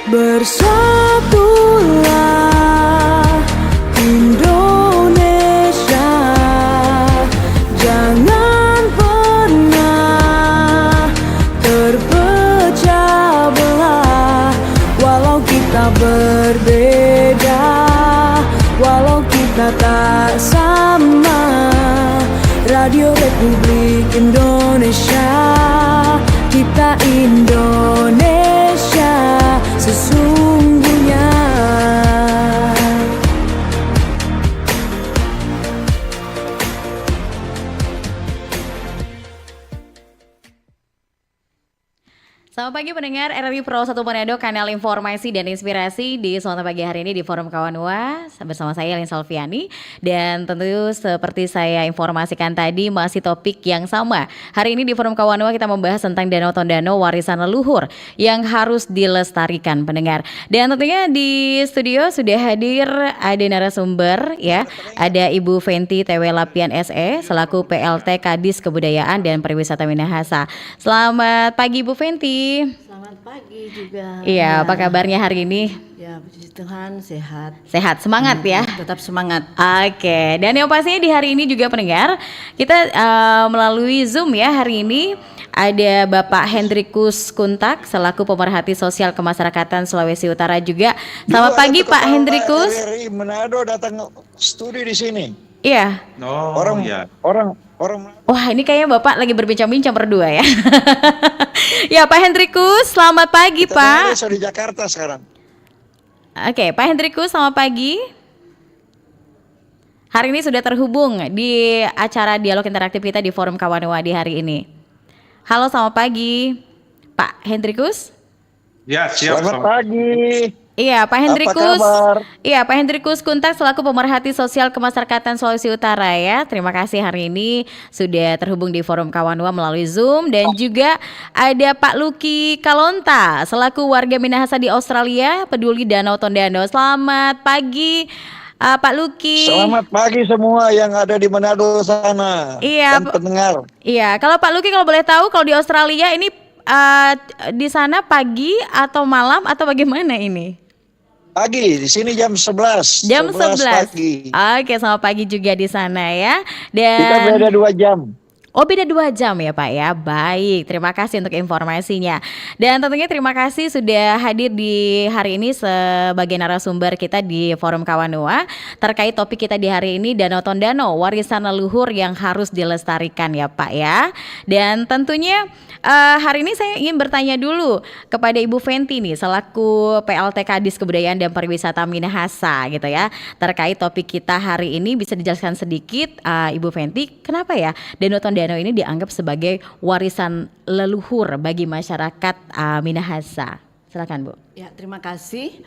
Bersatulah Indonesia, jangan pernah terpecah belah. Walau kita berbeda, walau kita tak sama, Radio Republik Indonesia, kita Indonesia sesungguhnya. Selamat pagi pendengar RRI Pro 1 Manado, kanal informasi dan inspirasi di Selamat Pagi hari ini di Forum Kawanua bersama saya Lin Salviani. Dan tentu seperti saya informasikan tadi masih topik yang sama. Hari ini di Forum Kawanua kita membahas tentang Danau Tondano, warisan leluhur yang harus dilestarikan pendengar. Dan tentunya di studio sudah hadir ada narasumber ya. Ada Ibu Fenty TW Lapian SE selaku PLT Kadis Kebudayaan dan Pariwisata Minahasa. Selamat pagi Bu Fenty. Selamat pagi juga. Iya, apa kabarnya hari ini? Ya, puji Tuhan sehat. Sehat, semangat ya. Tetap semangat. Oke, dan yang pastinya di hari ini juga pendengar, kita melalui Zoom ya hari ini ada Bapak Hendrikus Kuntak selaku pemerhati sosial kemasyarakatan Sulawesi Utara juga. Selamat pagi Pak Hendrikus. Dari Manado datang studi di sini. Iya. Orang. Wah, ini kayaknya Bapak lagi berbincang-bincang berdua ya. Ya, Pak Hendrikus, selamat pagi Pak. Saya di Jakarta sekarang. Oke, Pak Hendrikus, selamat pagi. Hari ini sudah terhubung di acara dialog interaktif kita di Forum Kawanua di hari ini. Halo, selamat pagi, Pak Hendrikus. Ya, siap. Selamat pagi. Iya, Pak Hendrikus. Apa kabar? Iya, Pak Hendrikus Kuntak selaku pemerhati sosial kemasyarakatan Sulawesi Utara ya. Terima kasih hari ini sudah terhubung di Forum Kawanua melalui Zoom, dan juga ada Pak Luki Kalonta selaku warga Minahasa di Australia peduli Danau Tondano. Selamat pagi Pak Luki. Selamat pagi semua yang ada di Manado sana. Iya, dan pendengar. Iya, kalau Pak Luki kalau boleh tahu kalau di Australia ini di sana pagi atau malam atau bagaimana ini? Pagi, di sini jam 11. Jam 11 pagi. Oke, selamat pagi juga di sana ya. Dan Kita beda 2 jam. Oh, beda 2 jam ya Pak ya. Baik, terima kasih untuk informasinya. Dan tentunya terima kasih sudah hadir di hari ini sebagai narasumber kita di Forum Kawanua terkait topik kita di hari ini, Danau Tondano, warisan leluhur yang harus dilestarikan ya Pak ya. Dan tentunya hari ini saya ingin bertanya dulu kepada Ibu Fenty nih selaku PLT Kadis Kebudayaan dan Pariwisata Minahasa gitu ya. Terkait topik kita hari ini bisa dijelaskan sedikit Ibu Fenty, kenapa ya Danau Tondano ini dianggap sebagai warisan leluhur bagi masyarakat Minahasa? Silakan Bu. Ya, terima kasih.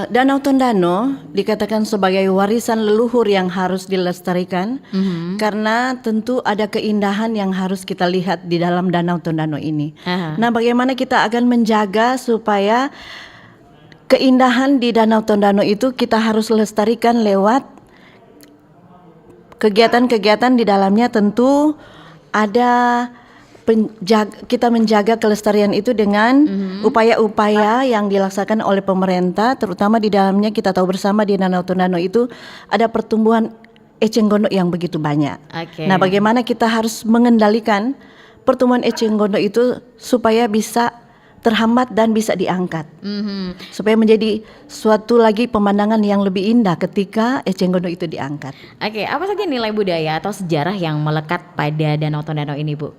Danau Tondano dikatakan sebagai warisan leluhur yang harus dilestarikan karena tentu ada keindahan yang harus kita lihat di dalam Danau Tondano ini. Nah, bagaimana kita akan menjaga supaya keindahan di Danau Tondano itu kita harus lestarikan lewat kegiatan-kegiatan di dalamnya. Tentu ada kita menjaga kelestarian itu dengan upaya-upaya yang dilaksanakan oleh pemerintah, terutama di dalamnya kita tahu bersama di Danau Tondano itu ada pertumbuhan eceng gondok yang begitu banyak. Nah, bagaimana kita harus mengendalikan pertumbuhan eceng gondok itu supaya bisa terhambat dan bisa diangkat, supaya menjadi suatu lagi pemandangan yang lebih indah ketika eceng gondok itu diangkat. Oke, apa saja nilai budaya atau sejarah yang melekat pada Danau Tondano ini Bu?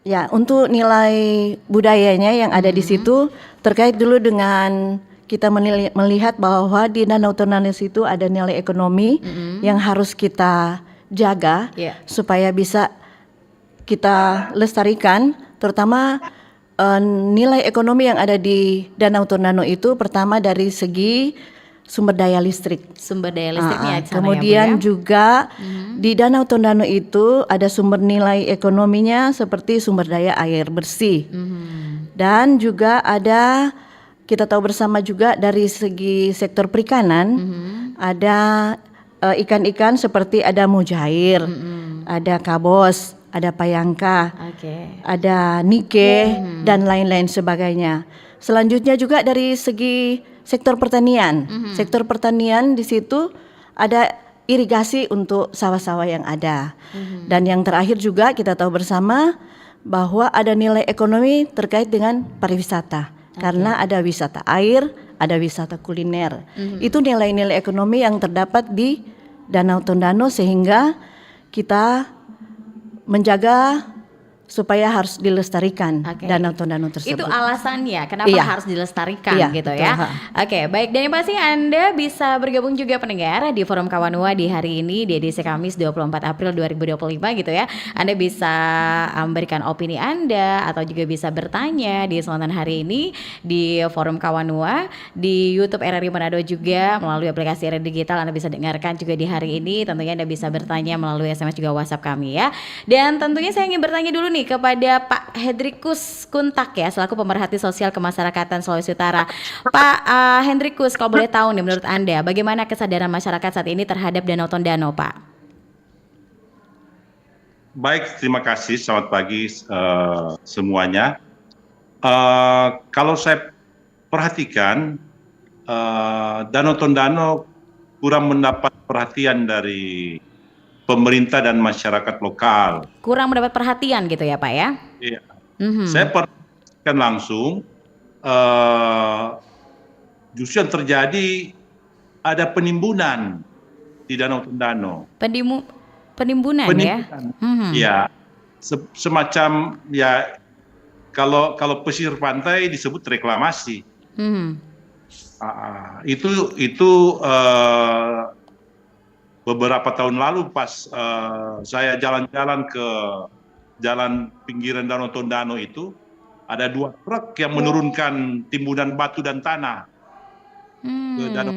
Ya, untuk nilai budayanya yang ada di situ terkait dulu dengan kita melihat bahwa di Danau Tondano itu ada nilai ekonomi yang harus kita jaga supaya bisa kita lestarikan, terutama nilai ekonomi yang ada di Danau Tondano itu pertama dari segi sumber daya listrik. Sumber daya listriknya kemudian juga di Danau Tondano itu ada sumber nilai ekonominya seperti sumber daya air bersih. Dan juga ada, kita tahu bersama juga dari segi sektor perikanan, ada ikan-ikan seperti ada mujair, ada kabos, ada payangka, ada nike dan lain-lain sebagainya. Selanjutnya juga dari segi sektor pertanian. Sektor pertanian di situ ada irigasi untuk sawah-sawah yang ada. Dan yang terakhir juga kita tahu bersama bahwa ada nilai ekonomi terkait dengan pariwisata. Karena ada wisata air, ada wisata kuliner. Itu nilai-nilai ekonomi yang terdapat di Danau Tondano sehingga kita menjaga supaya harus dilestarikan Danau Tondano tersebut. Itu alasannya kenapa harus dilestarikan gitu betul, ya. Oke, baik. Dan yang pasti Anda bisa bergabung juga pendengar di Forum Kawanua di hari ini di edisi Kamis 24 April 2025 gitu ya. Anda bisa memberikan opini Anda atau juga bisa bertanya di kesempatan hari ini di Forum Kawanua di YouTube RRI Manado juga melalui aplikasi RRI Digital. Anda bisa dengarkan juga di hari ini. Tentunya Anda bisa bertanya melalui SMS juga WhatsApp kami ya. Dan tentunya saya ingin bertanya dulu nih kepada Pak Hendrikus Kuntak ya selaku pemerhati sosial kemasyarakatan Sulawesi Utara. Pak Hendrikus, kalau boleh tahu nih menurut Anda bagaimana kesadaran masyarakat saat ini terhadap Danau Tondano, Pak? Baik, terima kasih. Selamat pagi semuanya. Kalau saya perhatikan Danau Tondano kurang mendapat perhatian dari pemerintah dan masyarakat lokal. Kurang mendapat perhatian gitu ya Pak ya? Iya. Saya perhatikan langsung justru yang terjadi ada penimbunan di Danau Tondano. Penimbunan ya? Ya, semacam ya kalau pesisir pantai disebut reklamasi. Itu beberapa tahun lalu pas saya jalan-jalan ke jalan pinggiran Danau Tondano itu ada 2 truk yang menurunkan timbunan batu dan tanah ke danau.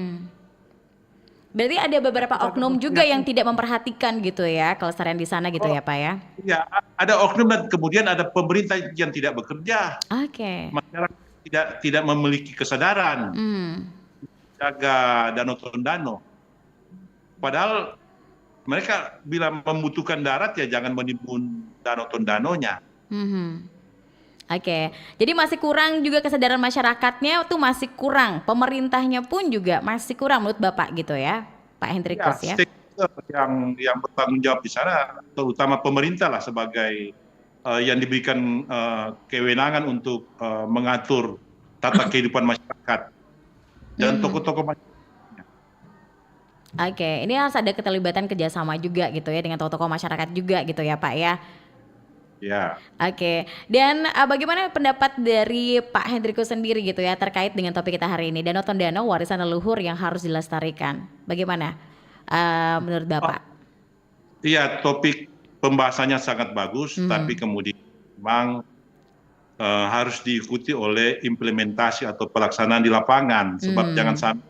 Berarti ada beberapa oknum juga yang tidak memperhatikan gitu ya kelestarian di sana gitu ya Pak ya? Ya, ada oknum dan kemudian ada pemerintah yang tidak bekerja. Masyarakat tidak memiliki kesadaran jaga Danau Tondano. Padahal mereka bila membutuhkan darat ya jangan menimbun Danau Tondanonya. Jadi masih kurang juga kesadaran masyarakatnya tuh masih kurang, pemerintahnya pun juga masih kurang menurut Bapak gitu ya, Pak Hendrikus ya? Yang bertanggung jawab di sana, terutama pemerintah lah sebagai yang diberikan kewenangan untuk mengatur tata kehidupan masyarakat dan tokoh-tokoh masyarakat. Ini harus ada keterlibatan kerjasama juga gitu ya dengan tokoh-tokoh masyarakat juga gitu ya Pak ya. Ya. Dan bagaimana pendapat dari Pak Hendrikus sendiri gitu ya terkait dengan topik kita hari ini, Danau Tondano warisan leluhur yang harus dilestarikan. Bagaimana menurut Bapak? Iya, topik pembahasannya sangat bagus, tapi kemudian memang harus diikuti oleh implementasi atau pelaksanaan di lapangan. Sebab jangan sampai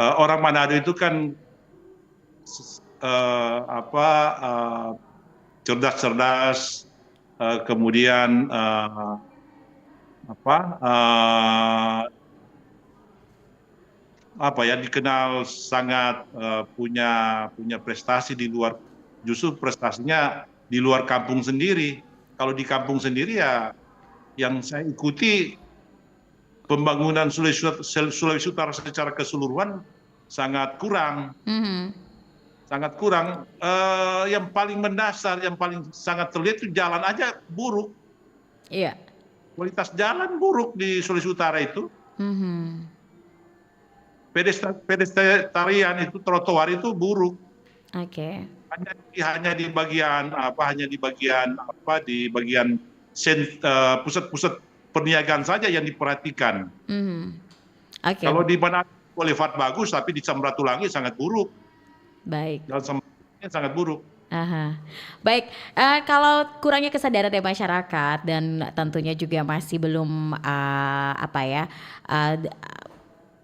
orang Manado itu kan cerdas-cerdas, kemudian dikenal sangat punya prestasi di luar, justru prestasinya di luar kampung sendiri. Kalau di kampung sendiri ya yang saya ikuti pembangunan Sulawesi Utara secara keseluruhan sangat kurang. Sangat kurang. Yang paling mendasar, yang paling sangat terlihat itu jalan aja buruk. Iya. Kualitas jalan buruk di Sulawesi Utara itu. Pedestrian itu, trotoar itu buruk. Hanya di bagian pusat-pusat perniagaan saja yang diperhatikan. Kalau di mana Boulevard bagus, tapi di Samratulangi sangat buruk. Baik. Dan Samratulangi sangat buruk. Baik, kalau kurangnya kesadaran dari masyarakat dan tentunya juga masih belum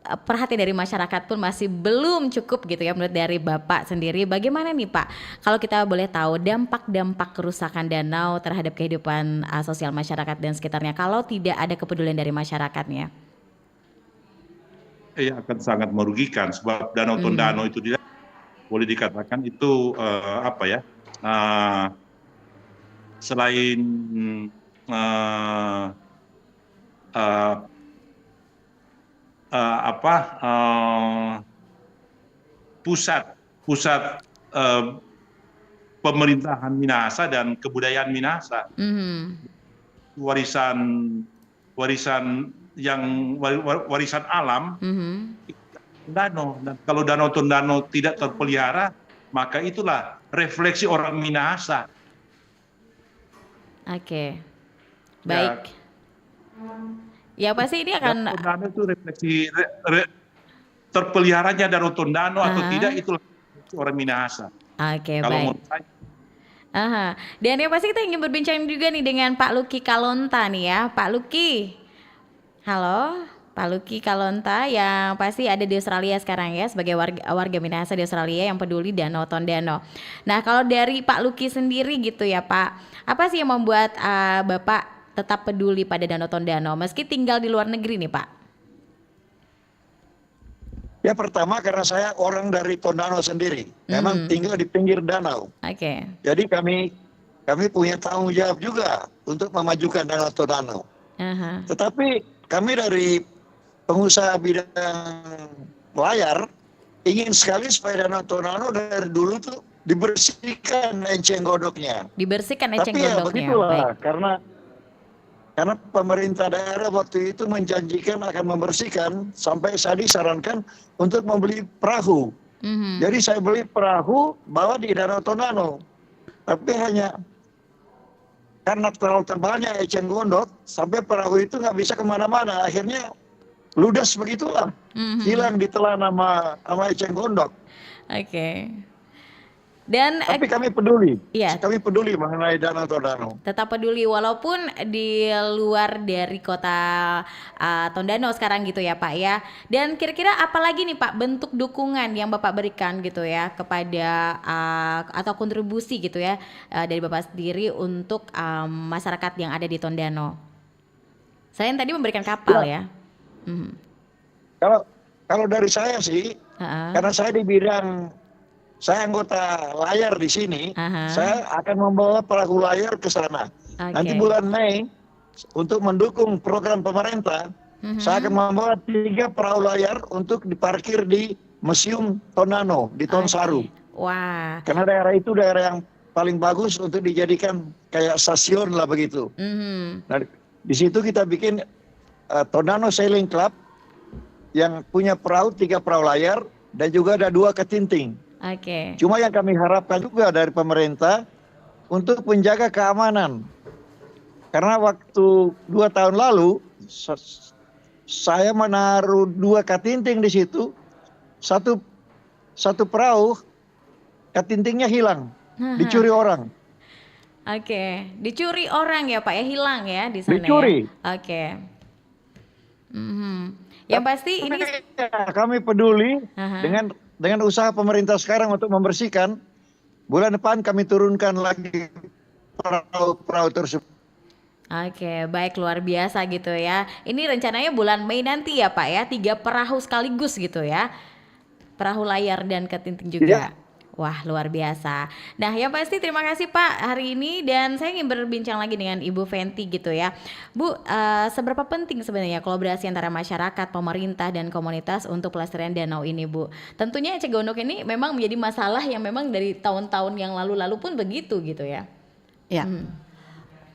perhatian dari masyarakat pun masih belum cukup gitu ya menurut dari Bapak sendiri. Bagaimana nih Pak, kalau kita boleh tahu dampak-dampak kerusakan danau terhadap kehidupan sosial masyarakat dan sekitarnya kalau tidak ada kepedulian dari masyarakatnya? Ya akan sangat merugikan sebab Danau Tondano itu tidak boleh dikatakan itu selain apa pusat eh, pemerintahan Minahasa dan kebudayaan Minahasa. Warisan warisan alam danau. Dan kalau Danau Tondano tidak terpelihara, maka itulah refleksi orang Minahasa. Oke, baik. Ya pasti ini akan Danau Tondano itu refleksi terpeliharanya Danau Tondano atau tidak, itulah orang Minahasa. Oke, Kalau baik. menurut saya. Dan yang pasti kita ingin berbincang juga nih dengan Pak Lucky Kalonta nih ya. Pak Lucky, halo Pak Lucky Kalonta yang pasti ada di Australia sekarang ya, sebagai warga Minahasa di Australia yang peduli Danau Tondano. Nah kalau dari Pak Lucky sendiri gitu ya Pak, apa sih yang membuat Bapak tetap peduli pada Danau Tondano meski tinggal di luar negeri nih Pak? Ya pertama karena saya orang dari Tondano sendiri, memang tinggal di pinggir danau. Oke. Jadi kami punya tanggung jawab juga untuk memajukan Danau Tondano. Tetapi kami dari pengusaha bidang layar ingin sekali supaya Danau Tondano dari dulu tuh dibersihkan enceng gondoknya. Dibersihkan enceng Tapi ya gondoknya. begitulah, Baik. karena pemerintah daerah waktu itu menjanjikan akan membersihkan, sampai saya disarankan untuk membeli perahu. Jadi saya beli perahu bawa di Danau Tondano, tapi hanya karena terlalu tebalnya eceng gondok sampai perahu itu nggak bisa kemana-mana, akhirnya ludas begitulah, hilang ditelan sama eceng gondok. Oke. Dan Tapi kami peduli, iya. kami peduli mengenai Danau Tondano. Tetap peduli walaupun di luar dari kota Tondano sekarang gitu ya Pak ya. Dan kira-kira apa lagi nih Pak bentuk dukungan yang Bapak berikan gitu ya kepada atau kontribusi gitu ya dari Bapak sendiri untuk masyarakat yang ada di Tondano? Saya tadi memberikan kapal ya. Kalau dari saya sih, karena saya di bidang, saya anggota layar di sini, saya akan membawa perahu layar ke sana. Nanti bulan Mei untuk mendukung program pemerintah, saya akan membawa 3 perahu layar untuk diparkir di Museum Tondano di Tonsari. Wah. Karena daerah itu daerah yang paling bagus untuk dijadikan kayak stasiun lah begitu. Nah, di situ kita bikin Tondano Sailing Club yang punya perahu 3 perahu layar dan juga ada 2 ketinting. Oke. Cuma yang kami harapkan juga dari pemerintah untuk menjaga keamanan. Karena waktu 2 tahun lalu saya menaruh 2 ketinting di situ, satu perahu ketintingnya hilang, dicuri orang. Oke, dicuri orang ya Pak ya, hilang ya di sana. Dicuri. Ya? Oke. Yang pasti ini kami peduli dengan usaha pemerintah sekarang untuk membersihkan. Bulan depan kami turunkan lagi perahu tersebut. Oke, baik, luar biasa gitu ya. Ini rencananya bulan Mei nanti ya Pak ya, 3 perahu sekaligus gitu ya. Perahu layar dan ketinting juga. Wah, luar biasa. Nah, yang pasti terima kasih Pak hari ini, dan saya ingin berbincang lagi dengan Ibu Fenty gitu ya. Bu, seberapa penting sebenarnya kolaborasi antara masyarakat, pemerintah, dan komunitas untuk pelestarian danau ini Bu? Tentunya eceng gondok ini memang menjadi masalah yang memang dari tahun-tahun yang lalu-lalu pun begitu gitu ya. Ya.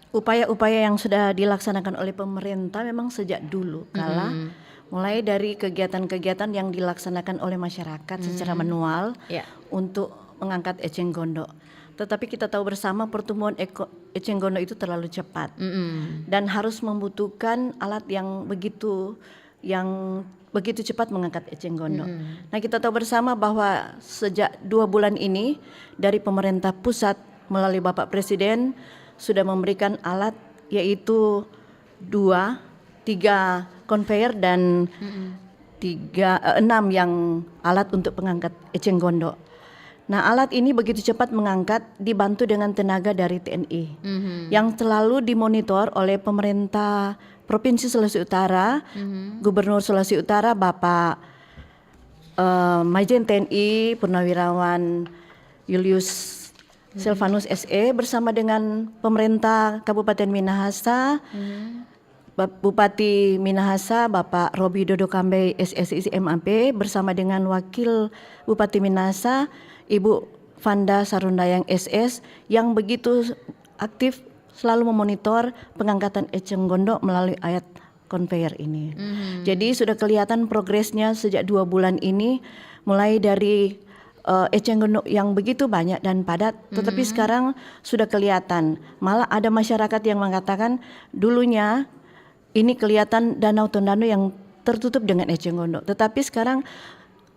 Upaya-upaya yang sudah dilaksanakan oleh pemerintah memang sejak dulu kala, mulai dari kegiatan-kegiatan yang dilaksanakan oleh masyarakat secara manual untuk mengangkat eceng gondok. Tetapi kita tahu bersama pertumbuhan eceng gondok itu terlalu cepat dan harus membutuhkan alat yang begitu cepat mengangkat eceng gondok. Nah, kita tahu bersama bahwa sejak 2 bulan ini dari pemerintah pusat melalui Bapak Presiden sudah memberikan alat, yaitu 3 conveyor dan 6 yang alat untuk pengangkat eceng gondok. Nah, alat ini begitu cepat mengangkat dibantu dengan tenaga dari TNI yang selalu dimonitor oleh pemerintah Provinsi Sulawesi Utara, Gubernur Sulawesi Utara Bapak Majen TNI Purnawirawan Julius Silvanus SE bersama dengan pemerintah Kabupaten Minahasa, Bupati Minahasa Bapak Robi Dodo Kambe SSI MAP bersama dengan Wakil Bupati Minahasa Ibu Vanda Sarundayang SS yang begitu aktif selalu memonitor pengangkatan eceng gondok melalui ayat conveyor ini. Jadi sudah kelihatan progresnya sejak 2 bulan ini, mulai dari eceng gondok yang begitu banyak dan padat, tetapi sekarang sudah kelihatan. Malah ada masyarakat yang mengatakan dulunya ini kelihatan Danau Tondano yang tertutup dengan eceng gondok, tetapi sekarang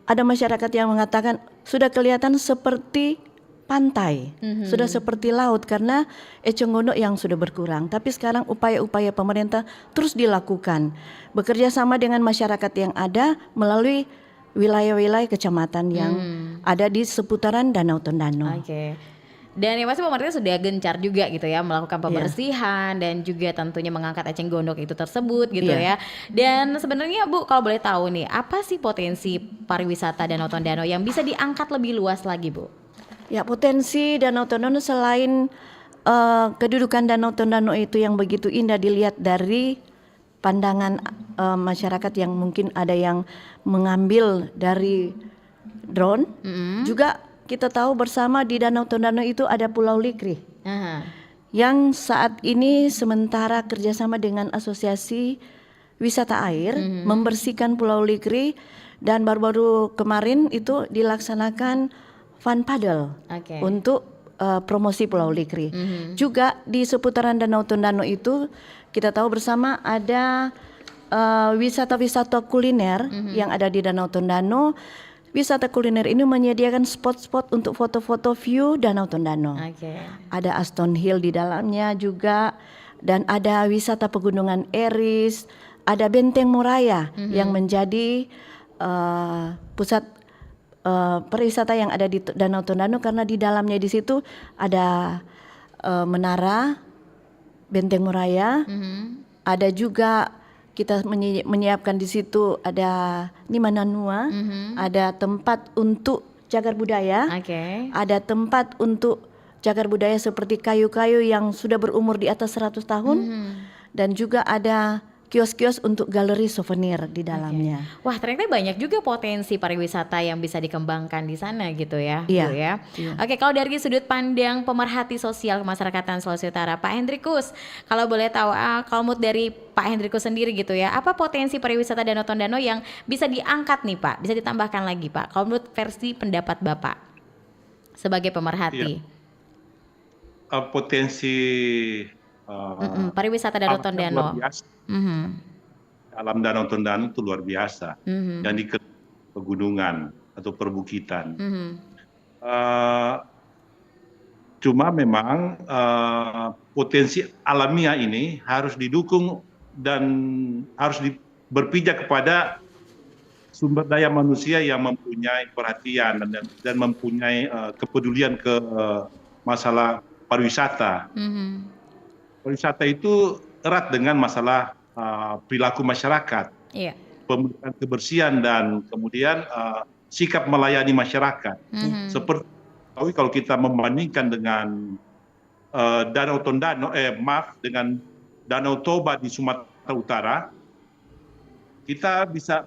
ada masyarakat yang mengatakan sudah kelihatan seperti pantai, sudah seperti laut karena eceng gondok yang sudah berkurang. Tapi sekarang upaya-upaya pemerintah terus dilakukan, bekerja sama dengan masyarakat yang ada melalui wilayah-wilayah kecamatan yang ada di seputaran Danau Tondano. Oke. Dan yang pasti pemerintah sudah gencar juga gitu ya melakukan pembersihan dan juga tentunya mengangkat eceng gondok itu tersebut gitu ya. Dan sebenarnya Bu, kalau boleh tahu nih, apa sih potensi pariwisata Danau Tondano yang bisa diangkat lebih luas lagi, Bu? Ya, potensi Danau Tondano selain kedudukan Danau Tondano itu yang begitu indah dilihat dari pandangan masyarakat yang mungkin ada yang mengambil dari drone, juga kita tahu bersama di Danau Tondano itu ada Pulau Likri yang saat ini sementara kerjasama dengan Asosiasi Wisata Air membersihkan Pulau Likri, dan baru-baru kemarin itu dilaksanakan fun paddle untuk promosi Pulau Likri. Juga di seputaran Danau Tondano itu kita tahu bersama ada wisata-wisata kuliner yang ada di Danau Tondano. Wisata kuliner ini menyediakan spot-spot untuk foto-foto view Danau Tondano. Ada Aston Hill di dalamnya juga, dan ada wisata pegunungan Eris, ada Benteng Moraya yang menjadi pusat pariwisata yang ada di Danau Tondano karena di dalamnya di situ ada menara Benteng Moraya, ada juga kita menyiapkan di situ ada Nimananua, ada tempat untuk cagar budaya, ada tempat untuk cagar budaya seperti kayu-kayu yang sudah berumur di atas 100 tahun, dan juga ada kios-kios untuk galeri souvenir di dalamnya. Wah, ternyata banyak juga potensi pariwisata yang bisa dikembangkan di sana gitu ya, Bu ya. Oke, kalau dari sudut pandang pemerhati sosial kemasyarakatan Sulawesi Utara, Pak Hendrikus, kalau boleh tahu, kalau mood dari Pak Hendrikus sendiri gitu ya, apa potensi pariwisata Danau Tondano yang bisa diangkat nih Pak, bisa ditambahkan lagi Pak, kalau menurut versi pendapat Bapak sebagai pemerhati? Potensi pariwisata Danau Tondano. Alam Danau Tondano itu luar biasa, yang di pegunungan atau perbukitan. Cuma memang potensi alamiah ini harus didukung dan harus berpijak kepada sumber daya manusia yang mempunyai perhatian dan mempunyai kepedulian ke masalah pariwisata. Pariwisata itu erat dengan masalah perilaku masyarakat, pemenuhan kebersihan dan kemudian sikap melayani masyarakat. Seperti kalau kita membandingkan dengan Danau Tondano, dengan Danau Toba di Sumatera Utara, kita bisa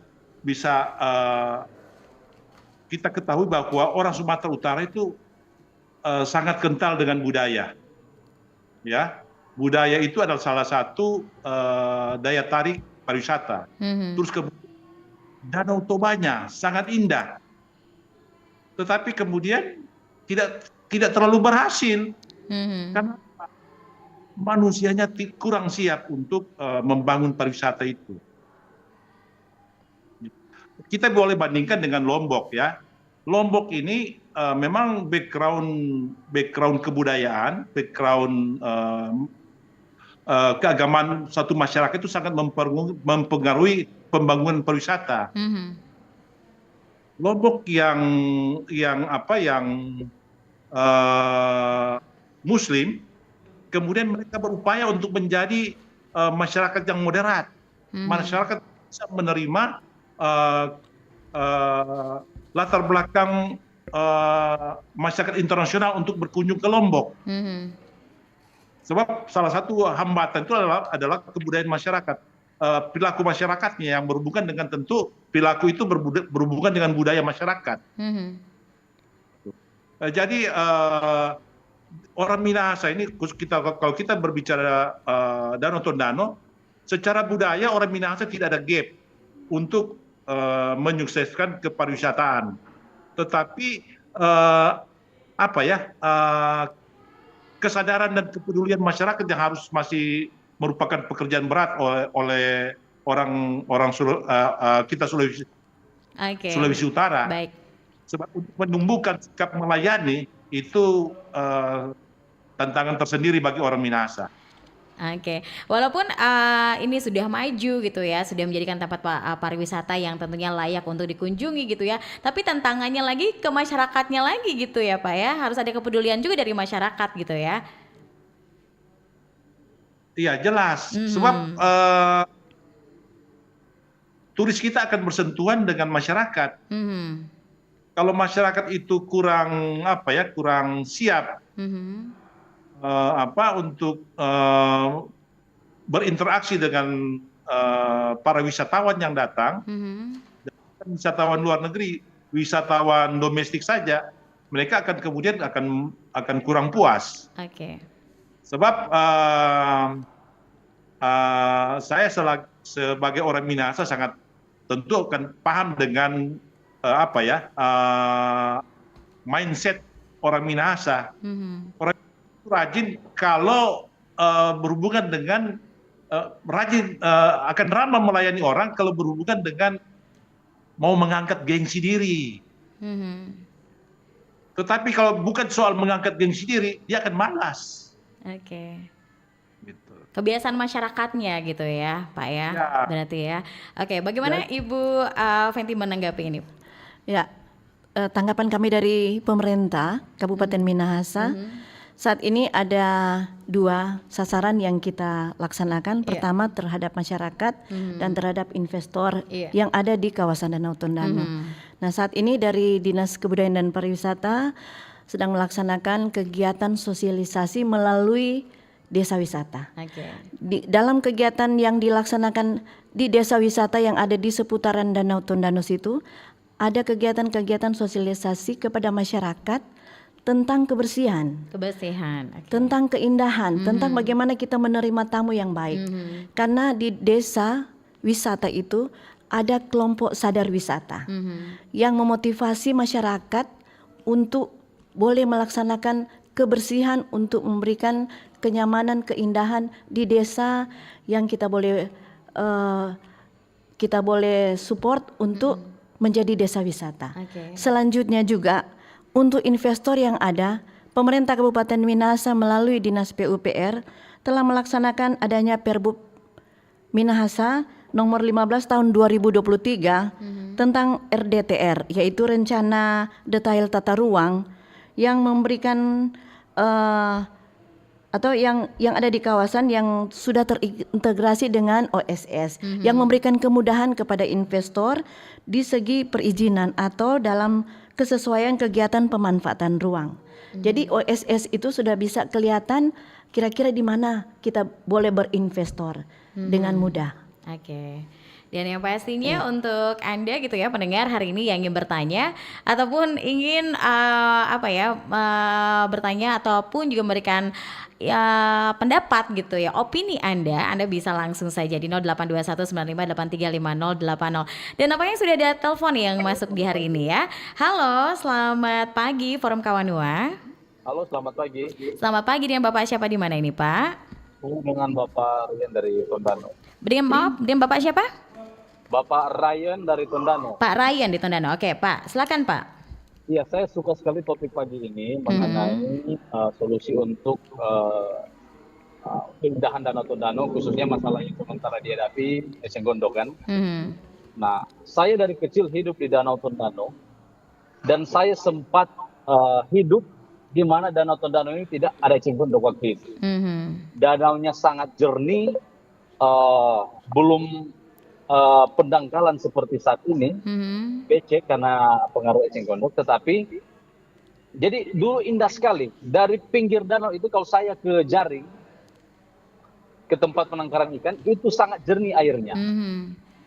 kita ketahui bahwa orang Sumatera Utara itu sangat kental dengan budaya, ya. Budaya itu adalah salah satu daya tarik pariwisata. Terus Danau Tobanya sangat indah, tetapi kemudian tidak terlalu berhasil karena manusianya kurang siap untuk membangun pariwisata itu. Kita boleh bandingkan dengan Lombok ya. Lombok ini memang background kebudayaan, background keagamaan satu masyarakat itu sangat mempengaruhi pembangunan pariwisata. Lombok yang Muslim, kemudian mereka berupaya untuk menjadi masyarakat yang moderat, masyarakat bisa menerima latar belakang masyarakat internasional untuk berkunjung ke Lombok. Sebab salah satu hambatan itu adalah kebudayaan masyarakat, perilaku masyarakatnya yang berhubungan dengan, tentu perilaku itu berhubungan dengan budaya masyarakat. Jadi orang Minahasa ini, kalau kita berbicara Danau Tondano, secara budaya orang Minahasa tidak ada gap untuk menyukseskan kepariwisataan. Tetapi kesadaran dan kepedulian masyarakat yang harus masih merupakan pekerjaan berat oleh orang kita Sulawesi Utara. Baik. Sebab untuk menumbuhkan sikap melayani itu tantangan tersendiri bagi orang Minahasa. Oke, walaupun ini sudah maju gitu ya, sudah menjadikan tempat pariwisata yang tentunya layak untuk dikunjungi gitu ya, tapi tantangannya lagi ke masyarakatnya lagi gitu ya Pak ya, harus ada kepedulian juga dari masyarakat gitu ya. Iya jelas, sebab turis kita akan bersentuhan dengan masyarakat. Kalau masyarakat itu kurang siap untuk berinteraksi dengan para wisatawan yang datang, wisatawan luar negeri, wisatawan domestik saja, mereka akan kemudian akan kurang puas. Sebab saya sebagai orang Minahasa sangat tentu akan paham dengan mindset orang Minahasa. Orang rajin kalau berhubungan dengan akan ramah melayani orang kalau berhubungan dengan mau mengangkat gengsi diri. Tetapi kalau bukan soal mengangkat gengsi diri, dia akan malas. Gitu. Kebiasaan masyarakatnya gitu ya Pak ya, berarti ya. Bagaimana Ibu Fenty menanggapi ini? Ya, tanggapan kami dari pemerintah Kabupaten Minahasa, saat ini ada 2 sasaran yang kita laksanakan. Pertama terhadap masyarakat dan terhadap investor yang ada di kawasan Danau Tondano. Nah, saat ini dari Dinas Kebudayaan dan Pariwisata sedang melaksanakan kegiatan sosialisasi melalui desa wisata. Di dalam kegiatan yang dilaksanakan di desa wisata yang ada di seputaran Danau Tondano situ, ada kegiatan-kegiatan sosialisasi kepada masyarakat tentang kebersihan, tentang keindahan, tentang bagaimana kita menerima tamu yang baik. Karena di desa wisata itu ada kelompok sadar wisata yang memotivasi masyarakat untuk boleh melaksanakan kebersihan, untuk memberikan kenyamanan, keindahan di desa yang kita boleh support untuk menjadi desa wisata. Selanjutnya juga untuk investor yang ada, pemerintah Kabupaten Minahasa melalui Dinas PUPR telah melaksanakan adanya Perbub Minahasa nomor 15 tahun 2023 tentang RDTR, yaitu Rencana Detail Tata Ruang yang memberikan atau yang ada di kawasan yang sudah terintegrasi dengan OSS, yang memberikan kemudahan kepada investor di segi perizinan atau dalam kesesuaian kegiatan pemanfaatan ruang. Jadi OSS itu sudah bisa kelihatan kira-kira di mana kita boleh berinvestor dengan mudah. Dan yang pastinya untuk Anda gitu ya pendengar hari ini yang ingin bertanya ataupun ingin bertanya ataupun juga memberikan pendapat gitu ya, opini Anda bisa langsung saja di 082195835080. Dan nampaknya sudah ada telepon yang masuk di hari ini ya. Halo, selamat pagi Forum Kawanua. Halo, selamat pagi. Selamat pagi, dengan Bapak siapa di mana ini, Pak? Dengan Bapak Ryan dari Tondano. Dengan Bapak siapa? Bapak Ryan dari Tondano. Pak Ryan di Tondano. Oke, Pak. Silakan, Pak. Iya, saya suka sekali topik pagi ini mengenai solusi untuk keindahan Danau Tondano, khususnya masalah yang sementara dihadapi Eceng Gondok kan. Nah, saya dari kecil hidup di Danau Tondano dan saya sempat hidup di mana Danau Tondano ini tidak ada eceng gondok waktu itu. Danaunya sangat jernih, belum pendangkalan seperti saat ini, becek karena pengaruh eceng gondok. Tetapi jadi dulu indah sekali. Dari pinggir danau itu kalau saya ke Jaring, ke tempat penangkaran ikan, itu sangat jernih airnya,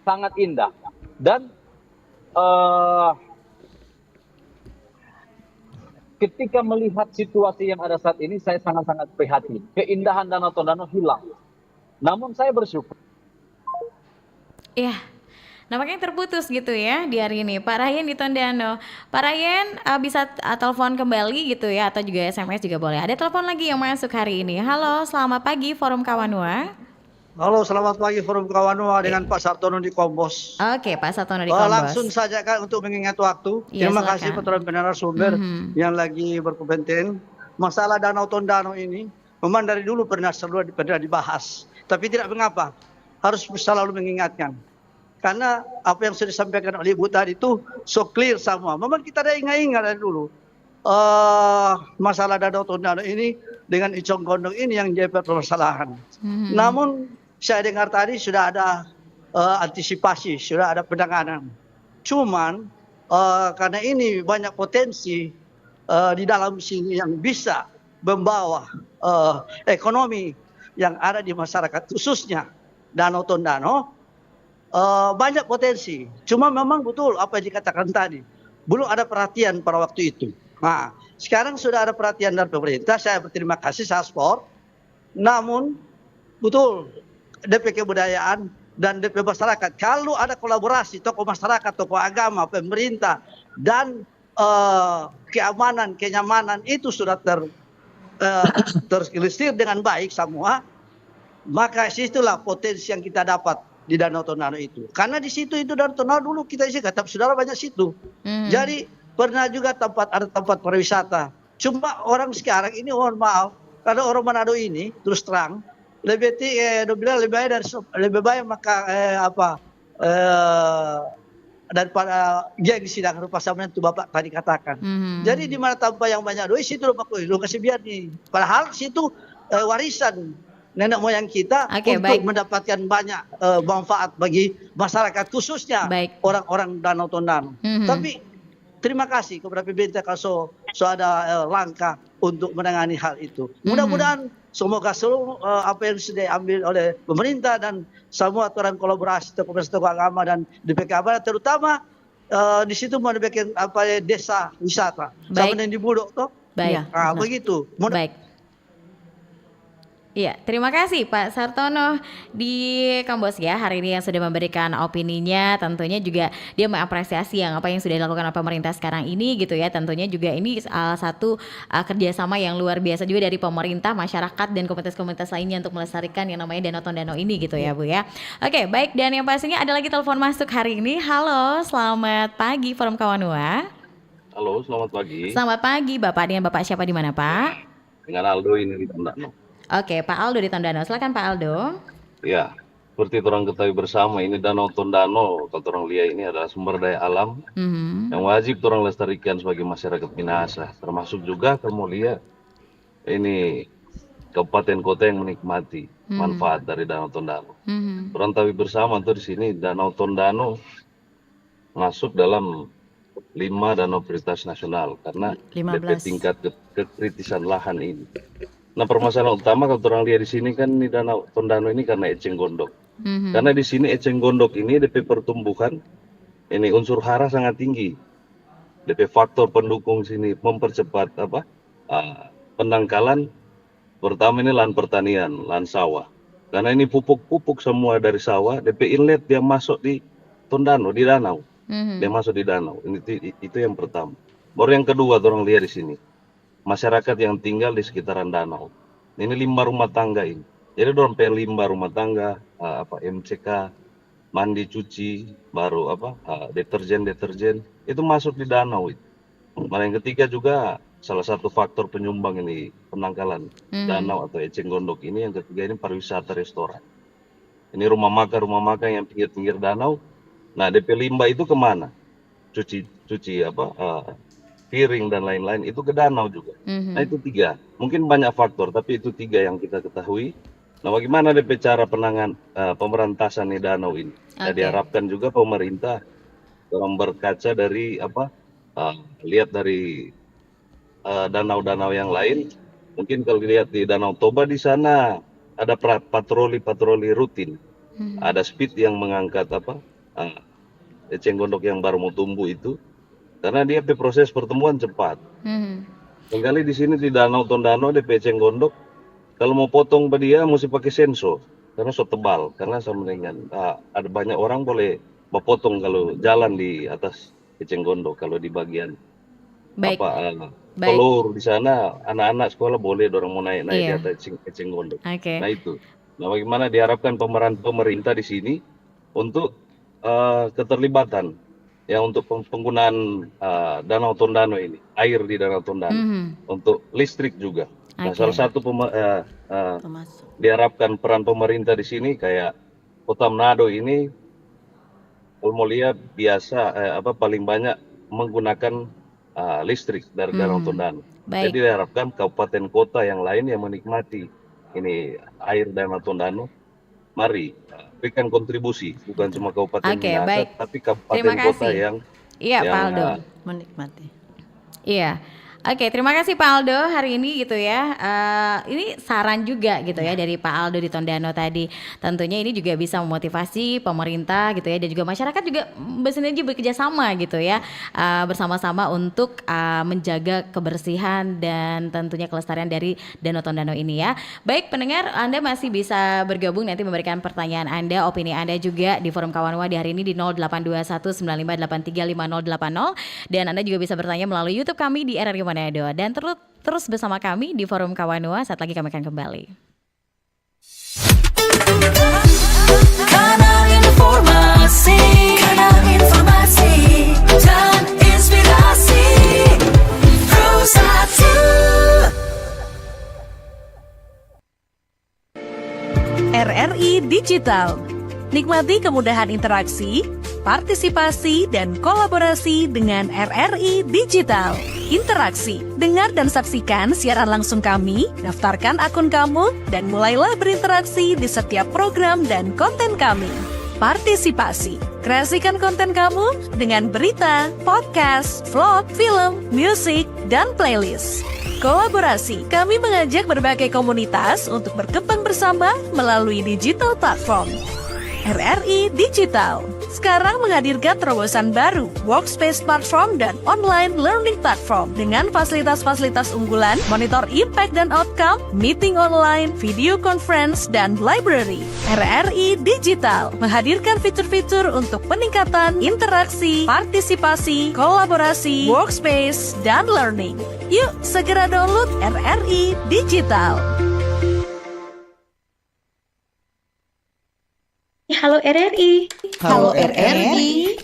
sangat indah. Dan ketika melihat situasi yang ada saat ini, saya sangat-sangat prihatin. Keindahan Danau Tondano hilang. Namun saya bersyukur. Iya. Nampaknya terputus gitu ya di hari ini. Pak Ryan di Tondano. Pak Ryan bisa telepon kembali gitu ya, atau juga SMS juga boleh. Ada telepon lagi yang masuk hari ini. Halo, selamat pagi Forum Kawanua. Halo, selamat pagi Forum Kawanua dengan Pak Sartono di Kombos. Oke, Pak Sartono di Kombos. Langsung saja Kak untuk mengingat waktu. Iya, Terima silakan. kasih kepada narasumber yang lagi berkompeten. Masalah Danau Tondano ini memang dari dulu pernah dibahas. Tapi tidak mengapa, harus selalu mengingatkan. Karena apa yang sudah disampaikan oleh Ibu tadi itu so clear semua. Memang kita ada ingat-ingat dari dulu. Masalah Danau Tondano ini dengan Icong Gondong ini yang jadi permasalahan. Namun saya dengar tadi sudah ada antisipasi, sudah ada penanganan. Cuman karena ini banyak potensi di dalam sini yang bisa membawa ekonomi yang ada di masyarakat, khususnya Danau Tondano, banyak potensi. Cuma memang betul apa yang dikatakan tadi, belum ada perhatian pada waktu itu. Nah, sekarang sudah ada perhatian dari pemerintah. Saya berterima kasih Saspor. Namun betul DP Kebudayaan dan DP Masyarakat, kalau ada kolaborasi tokoh masyarakat, tokoh agama, pemerintah dan keamanan, kenyamanan itu sudah terrealisir dengan baik semua, maka situlah potensi yang kita dapat di Danau Tondano itu. Karena di situ itu Danau Tondano dulu kita isi kata saudara banyak situ. Jadi pernah juga ada tempat pariwisata. Cuma orang sekarang ini mohon maaf, karena orang Manado ini terus terang lebih baik maka daripada gengsi dan rupa sama itu Bapak tadi katakan. Jadi di mana tanpa yang banyak duit situ lu kasih biar nih. Padahal situ warisan nenek moyang kita untuk mendapatkan banyak manfaat bagi masyarakat, khususnya orang-orang Danau Tondano. Tapi terima kasih kepada pemerintah kalau ada langkah untuk menangani hal itu. Mudah-mudahan semoga seluruh apa yang sudah diambil oleh pemerintah dan semua aturan kolaborasi tokoh agama dan DPK, terutama di situ mau dibikin desa wisata. Sama yang di Budok toh. Nah, begitu. Baik. Iya, terima kasih Pak Sartono di Kombos ya hari ini yang sudah memberikan opininya. Tentunya juga dia mengapresiasi apa yang sudah dilakukan oleh pemerintah sekarang ini gitu ya. Tentunya juga ini salah satu kerjasama yang luar biasa juga dari pemerintah, masyarakat dan komunitas-komunitas lainnya untuk melestarikan yang namanya Danau Tondano ini gitu ya Bu ya. Oke, baik, dan yang pastinya ada lagi telepon masuk hari ini. Halo, selamat pagi Forum Kawanua. Halo, selamat pagi. Selamat pagi Bapak, dengan Bapak siapa di mana Pak? Dengan Aldo ini di Tondano. Oke, Pak Aldo di Tondano. Silakan Pak Aldo. Ya, seperti orang ketahui bersama, ini Danau Tondano, kalau orang lihat ini adalah sumber daya alam yang wajib orang lestarikan sebagai masyarakat Minahasa. Termasuk juga kamu lihat ini kabupaten kota yang menikmati manfaat dari Danau Tondano. Orang tahu bersama tuh di sini Danau Tondano masuk dalam 5 danau prioritas nasional karena DP tingkat kekritisan lahan ini. Nah, permasalahan utama kalau orang lihat di sini kan di Danau Tondano ini karena eceng gondok. Karena di sini eceng gondok ini DP pertumbuhan ini unsur hara sangat tinggi. DP faktor pendukung sini mempercepat penangkalan. Pertama ini lahan pertanian, lahan sawah. Karena ini pupuk-pupuk semua dari sawah, DP inlet dia masuk di Tondano, di danau. Dia masuk di danau. Itu yang pertama. Baru yang kedua orang lihat di sini. Masyarakat yang tinggal di sekitaran danau. Ini limbah rumah tangga ini. Jadi dorong limbah rumah tangga, MCK, mandi cuci, baru deterjen itu masuk di danau itu. Nah, yang ketiga juga salah satu faktor penyumbang ini penangkalan danau atau eceng gondok ini. Yang ketiga ini pariwisata restoran. Ini rumah makan yang pinggir-pinggir danau. Nah, DP limbah itu kemana? Cuci piring dan lain-lain itu ke danau juga. Nah, itu 3. Mungkin banyak faktor, tapi itu 3 yang kita ketahui. Nah, bagaimana DP cara pemberantasan di danau ini? Nah, diharapkan juga pemerintah dalam berkaca dari lihat dari danau-danau yang lain. Mungkin kalau dilihat di Danau Toba di sana ada patroli rutin. Ada speed yang mengangkat eceng gondok yang baru mau tumbuh itu, karena dia proses pertumbuhan cepat. Kali di sini di Danau Tondano ada eceng gondok, kalau mau potong pada dia mesti pakai sensor karena so tebal, karena sama dengan ada banyak orang boleh memotong kalau jalan di atas eceng gondok, kalau di bagian Baik. Baik. telur di sana anak-anak sekolah boleh dorong mau naik di Iya. atas eceng gondok. Oke. Nah itu. Nah bagaimana diharapkan pemeran pemerintah di sini untuk keterlibatan ya untuk penggunaan Danau Tondano ini, air di Danau Tondano untuk listrik juga. Nah Oke. salah satu Termasuk. diharapkan peran pemerintah di sini kayak Kota Manado ini, kalau mau lihat biasa paling banyak menggunakan listrik dari Danau Tondano. Baik. Jadi diharapkan kabupaten kota yang lain yang menikmati ini air Danau Tondano, mari berikan kontribusi, bukan cuma kabupaten Oke, Minahasa, baik. tapi Terima kabupaten kota kasih. yang Iya, Pak Aldo. Menikmati. Iya. Oke, terima kasih Pak Aldo hari ini gitu ya. Ini saran juga gitu ya dari Pak Aldo di Tondano tadi. Tentunya ini juga bisa memotivasi pemerintah gitu ya, dan juga masyarakat juga bersinergi bekerja sama gitu ya, bersama-sama untuk menjaga kebersihan dan tentunya kelestarian dari Danau Tondano ini ya. Baik pendengar, Anda masih bisa bergabung nanti memberikan pertanyaan Anda, opini Anda juga di Forum Kawanua di hari ini di 082195835080, dan Anda juga bisa bertanya melalui YouTube kami di RRI Manado, dan terus bersama kami di Forum Kawanua. Saat lagi kami akan kembali. Kanal informasi dan inspirasi Pro1. RRI Digital. Nikmati kemudahan interaksi, partisipasi, dan kolaborasi dengan RRI Digital. Interaksi, dengar dan saksikan siaran langsung kami, daftarkan akun kamu, dan mulailah berinteraksi di setiap program dan konten kami. Partisipasi, kreasikan konten kamu dengan berita, podcast, vlog, film, musik, dan playlist. Kolaborasi, kami mengajak berbagai komunitas untuk berkembang bersama melalui digital platform. RRI Digital sekarang menghadirkan terobosan baru, workspace platform dan online learning platform dengan fasilitas-fasilitas unggulan, monitor impact dan outcome, meeting online, video conference, dan library. RRI Digital menghadirkan fitur-fitur untuk peningkatan interaksi, partisipasi, kolaborasi, workspace, dan learning. Yuk segera download RRI Digital. Halo RRI. Halo RRI.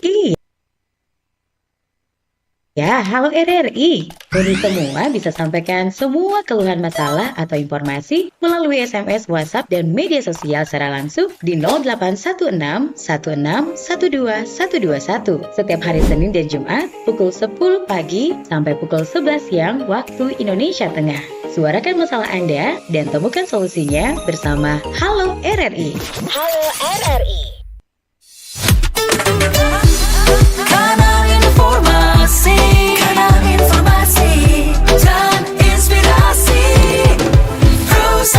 Ya, halo RRI. Kami semua bisa sampaikan semua keluhan masalah atau informasi melalui SMS, WhatsApp, dan media sosial secara langsung di 0816 16 12 121 setiap hari Senin dan Jumat pukul 10 pagi sampai pukul 11 siang waktu Indonesia Tengah. Suarakan masalah Anda dan temukan solusinya bersama Halo RRI. Halo RRI. Kanal informasi dan inspirasi Pro1.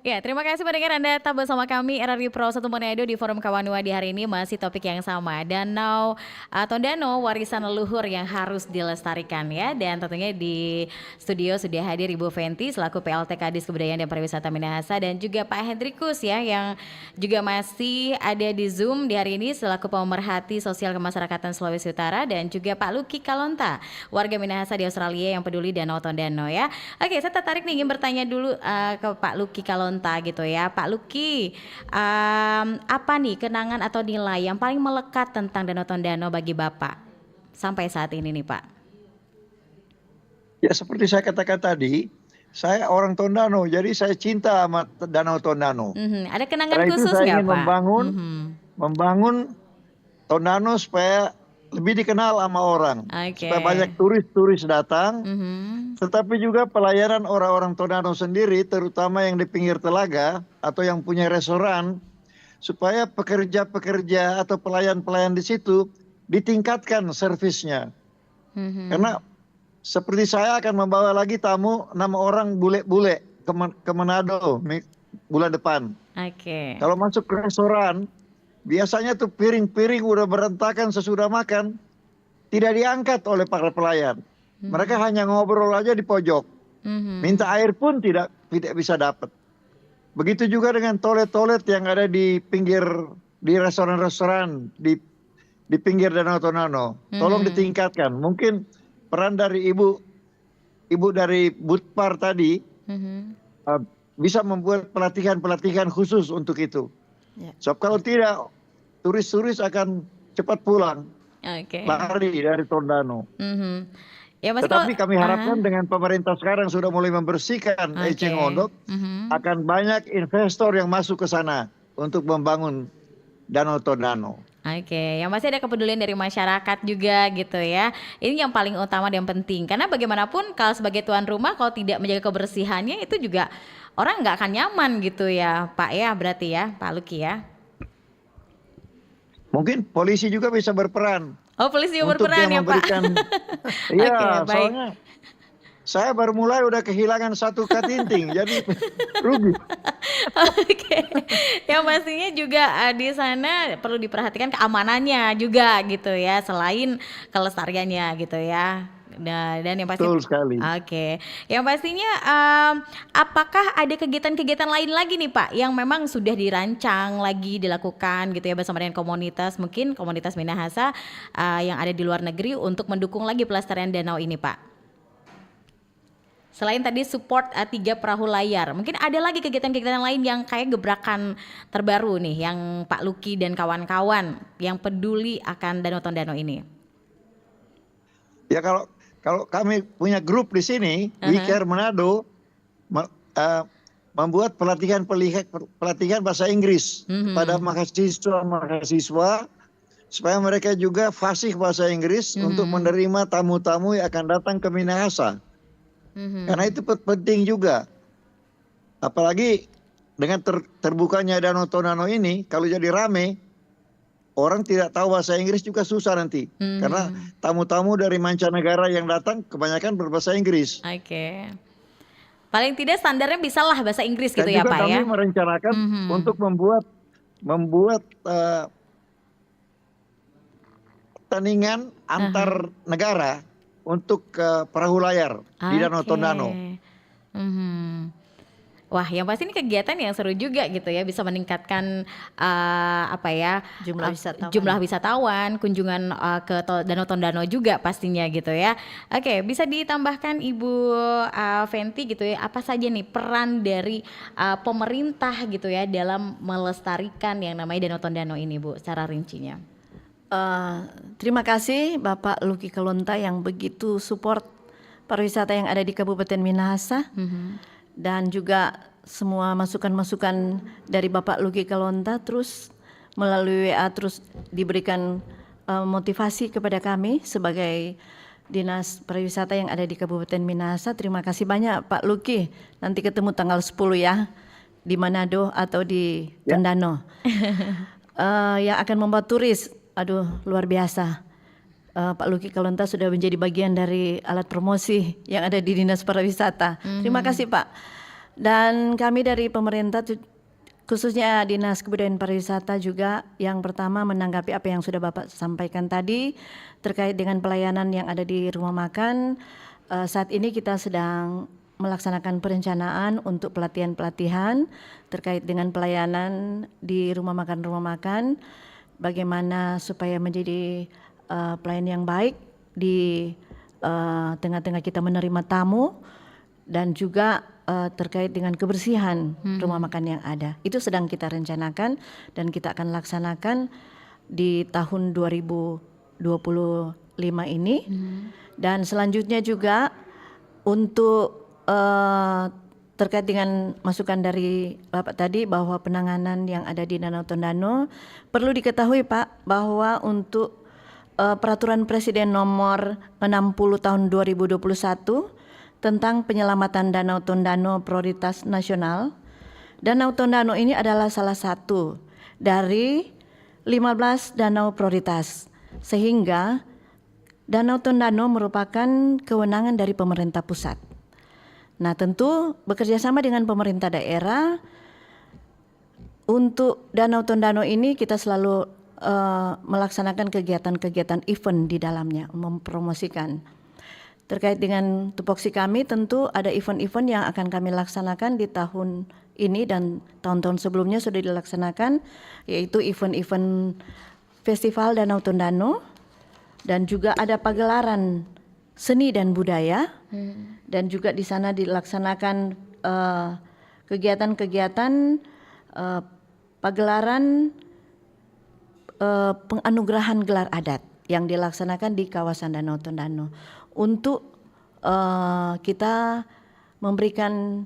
Ya, terima kasih pendengar Anda tetap bersama kami RRI Pro1 Manado di Forum Kawanua di hari ini. Masih topik yang sama, Danau Tondano, warisan leluhur yang harus dilestarikan ya. Dan tentunya di studio sudah hadir Ibu Fenty selaku PLT Kadis Kebudayaan dan Pariwisata Minahasa, dan juga Pak Hendrikus ya yang juga masih ada di Zoom di hari ini selaku pemerhati sosial kemasyarakatan Sulawesi Utara, dan juga Pak Lucky Kalonta, warga Minahasa di Australia yang peduli Danau Tondano ya. Oke, saya tertarik nih ingin bertanya dulu ke Pak Lucky Kalonta gitu ya. Pak Lucky, apa nih kenangan atau nilai yang paling melekat tentang Danau Tondano bagi Bapak sampai saat ini nih Pak? Ya seperti saya katakan tadi, saya orang Tondano, jadi saya cinta sama Danau Tondano. Ada kenangan Karena itu khusus saya nggak ingin Pak? membangun Tondano supaya lebih dikenal sama orang, Oke. supaya banyak turis-turis datang. Tetapi juga pelayanan orang-orang Tondano sendiri, terutama yang di pinggir telaga atau yang punya restoran, supaya pekerja-pekerja atau pelayan-pelayan di situ ditingkatkan servisnya. Karena seperti saya akan membawa lagi tamu nama orang bule-bule. ke Manado bulan depan. Oke. Kalau masuk ke restoran, biasanya tuh piring-piring udah berantakan sesudah makan, tidak diangkat oleh para pelayan. Mereka hanya ngobrol aja di pojok. Minta air pun tidak bisa dapat. Begitu juga dengan toilet-toilet yang ada di pinggir di restoran-restoran di pinggir Danau Tondano. Tolong ditingkatkan. Mungkin peran dari ibu dari Budpar tadi bisa membuat pelatihan khusus untuk itu. Sebab kalau tidak, turis-turis akan cepat pulang, lari dari Tondano. Ya, Mas, Tetapi kami harapkan dengan pemerintah sekarang sudah mulai membersihkan Eceng Gondok, akan banyak investor yang masuk ke sana untuk membangun Danau Tondano. Oke, yang pasti ada kepedulian dari masyarakat juga gitu ya. Ini yang paling utama dan penting. Karena bagaimanapun kalau sebagai tuan rumah kalau tidak menjaga kebersihannya itu juga orang nggak akan nyaman gitu ya, Pak ya, berarti ya, Pak Luki ya. Mungkin polisi juga bisa berperan. Oh, polisi juga untuk berperan dia ya, Pak. memberikan, iya, Oke, baik. soalnya saya baru mulai udah kehilangan satu katinting, jadi rugi. Oke, yang pastinya juga di sana perlu diperhatikan keamanannya juga gitu ya, selain kelestariannya gitu ya. Nah, dan yang pasti, Betul sekali. Oke, yang pastinya apakah ada kegiatan-kegiatan lain lagi nih Pak yang memang sudah dirancang lagi dilakukan gitu ya bersama dengan komunitas, mungkin komunitas Minahasa yang ada di luar negeri untuk mendukung lagi pelestarian danau ini Pak? Selain tadi support 3 perahu layar, mungkin ada lagi kegiatan-kegiatan lain yang kayak gebrakan terbaru nih yang Pak Luki dan kawan-kawan yang peduli akan Danau Tondano ini. Ya kalau kami punya grup di sini, We Care Manado, membuat pelatihan bahasa Inggris pada mahasiswa supaya mereka juga fasih bahasa Inggris untuk menerima tamu-tamu yang akan datang ke Minahasa. Karena itu penting juga. Apalagi dengan terbukanya Danau Tondano ini, kalau jadi rame, orang tidak tahu bahasa Inggris juga susah nanti. Karena tamu-tamu dari mancanegara yang datang kebanyakan berbahasa Inggris. Oke. Paling tidak standarnya bisalah bahasa Inggris gitu Dan ya juga Pak ya. kami merencanakan untuk membuat pertandingan antar negara untuk perahu layar di Danau Tondano. Wah, yang pasti ini kegiatan yang seru juga gitu ya, bisa meningkatkan jumlah wisatawan, kunjungan ke Danau Tondano juga pastinya gitu ya. Oke, bisa ditambahkan Ibu Fenty gitu ya, apa saja nih peran dari pemerintah gitu ya dalam melestarikan yang namanya Danau Tondano ini Bu, secara rincinya? Terima kasih Bapak Luki Kalonta yang begitu support pariwisata yang ada di Kabupaten Minahasa, dan juga semua masukan-masukan dari Bapak Luki Kalonta terus melalui WA terus diberikan motivasi kepada kami sebagai Dinas Pariwisata yang ada di Kabupaten Minahasa. Terima kasih banyak Pak Luki. Nanti ketemu tanggal 10 ya di Manado atau di Tondano. Yang akan membawa turis. Aduh, luar biasa. Pak Luki Kalonta sudah menjadi bagian dari alat promosi yang ada di Dinas Pariwisata. Terima kasih Pak. Dan kami dari pemerintah, khususnya Dinas Kebudayaan Pariwisata juga, yang pertama menanggapi apa yang sudah Bapak sampaikan tadi terkait dengan pelayanan yang ada di rumah makan. Saat ini kita sedang melaksanakan perencanaan untuk pelatihan-pelatihan terkait dengan pelayanan di rumah makan, bagaimana supaya menjadi pelayan yang baik di tengah-tengah kita menerima tamu, dan juga terkait dengan kebersihan rumah makan yang ada. Itu sedang kita rencanakan dan kita akan laksanakan di tahun 2025 ini. Dan selanjutnya juga untuk terkait dengan masukan dari Bapak tadi bahwa penanganan yang ada di Danau Tondano, perlu diketahui Pak bahwa untuk Peraturan Presiden nomor 60 tahun 2021 tentang penyelamatan Danau Tondano prioritas nasional, Danau Tondano ini adalah salah satu dari 15 danau prioritas, sehingga Danau Tondano merupakan kewenangan dari pemerintah pusat. Nah, tentu bekerja sama dengan pemerintah daerah untuk Danau Tondano ini kita selalu melaksanakan kegiatan-kegiatan event di dalamnya, mempromosikan. Terkait dengan tupoksi kami, tentu ada event-event yang akan kami laksanakan di tahun ini dan tahun-tahun sebelumnya sudah dilaksanakan, yaitu event-event Festival Danau Tondano, dan juga ada pagelaran seni dan budaya, dan juga di sana dilaksanakan kegiatan-kegiatan pagelaran penganugerahan gelar adat yang dilaksanakan di kawasan Danau Tondano untuk kita memberikan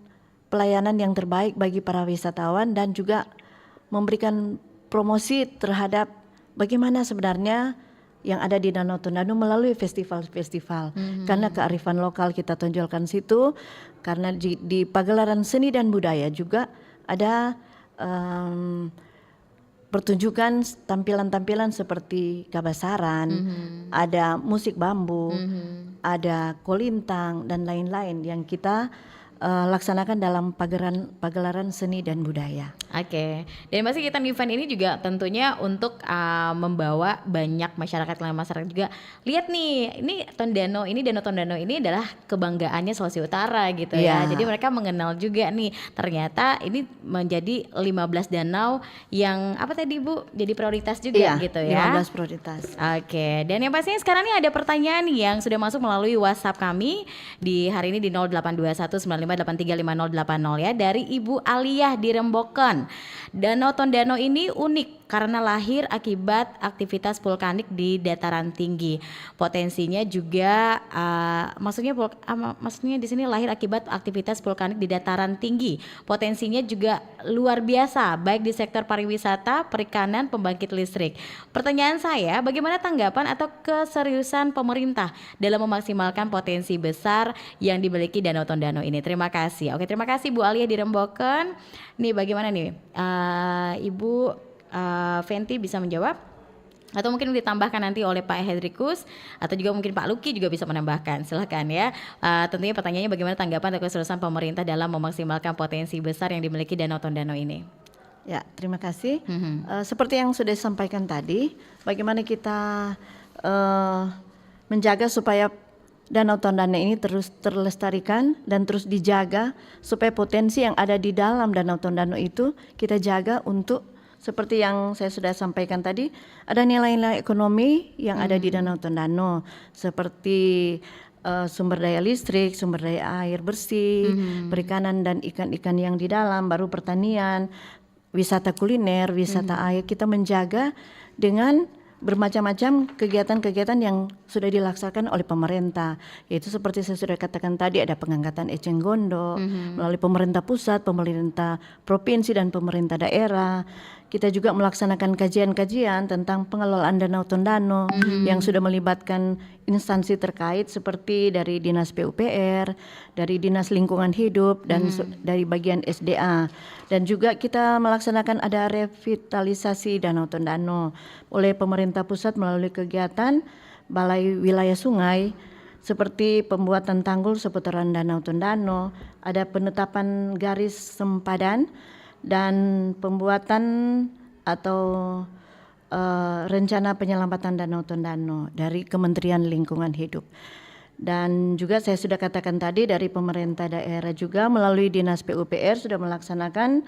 pelayanan yang terbaik bagi para wisatawan dan juga memberikan promosi terhadap bagaimana sebenarnya yang ada di Danau Tondano melalui festival-festival. Karena kearifan lokal kita tonjolkan situ, karena di pagelaran seni dan budaya juga ada pertunjukan tampilan-tampilan seperti kabasaran, ada musik bambu, ada kolintang dan lain-lain yang kita laksanakan dalam pagelaran seni dan budaya. Oke, dan pasti kita event ini juga tentunya untuk membawa banyak masyarakat juga lihat nih, ini Tondano, ini Danau Tondano ini adalah kebanggaannya Sulawesi Utara gitu ya. Jadi mereka mengenal juga nih, ternyata ini menjadi 15 danau yang apa tadi Bu, jadi prioritas juga gitu ya. 15 prioritas. Oke, dan yang pastinya sekarang nih ada pertanyaan nih yang sudah masuk melalui WhatsApp kami di hari ini di 082195835080 ya, dari Ibu Aliyah di Remboken. Danau Tondano ini unik karena lahir akibat aktivitas vulkanik di dataran tinggi. Potensinya juga maksudnya di sini lahir akibat aktivitas vulkanik di dataran tinggi. Potensinya juga luar biasa baik di sektor pariwisata, perikanan, pembangkit listrik. Pertanyaan saya, bagaimana tanggapan atau keseriusan pemerintah dalam memaksimalkan potensi besar yang dimiliki Danau Tondano ini? Terima kasih. Oke, terima kasih Bu Aliyah di Remboken. Nih bagaimana nih Ibu Fenty bisa menjawab? Atau mungkin ditambahkan nanti oleh Pak Hendrikus, atau juga mungkin Pak Luki juga bisa menambahkan. Silahkan ya. Tentunya pertanyaannya bagaimana tanggapan atau keseriusan pemerintah dalam memaksimalkan potensi besar yang dimiliki Danau Tondano ini? Ya, terima kasih. Seperti yang sudah disampaikan tadi, bagaimana kita menjaga supaya Danau Tondano ini terus terlestarikan dan terus dijaga supaya potensi yang ada di dalam Danau Tondano itu kita jaga untuk seperti yang saya sudah sampaikan tadi, ada nilai-nilai ekonomi yang ada di Danau Tondano seperti sumber daya listrik, sumber daya air bersih, perikanan dan ikan-ikan yang di dalam, baru pertanian, wisata kuliner, wisata air. Kita menjaga dengan bermacam-macam kegiatan-kegiatan yang sudah dilaksanakan oleh pemerintah, yaitu seperti saya sudah katakan tadi, ada pengangkatan eceng gondok melalui pemerintah pusat, pemerintah provinsi dan pemerintah daerah. Kita juga melaksanakan kajian-kajian tentang pengelolaan Danau Tondano yang sudah melibatkan instansi terkait seperti dari Dinas PUPR, dari Dinas Lingkungan Hidup dan dari bagian SDA. Dan juga kita melaksanakan ada revitalisasi Danau Tondano oleh pemerintah pusat melalui kegiatan Balai Wilayah Sungai seperti pembuatan tanggul seputaran Danau Tondano, ada penetapan garis sempadan dan pembuatan atau rencana penyelamatan Danau Tondano dari Kementerian Lingkungan Hidup. Dan juga saya sudah katakan tadi dari pemerintah daerah juga melalui Dinas PUPR sudah melaksanakan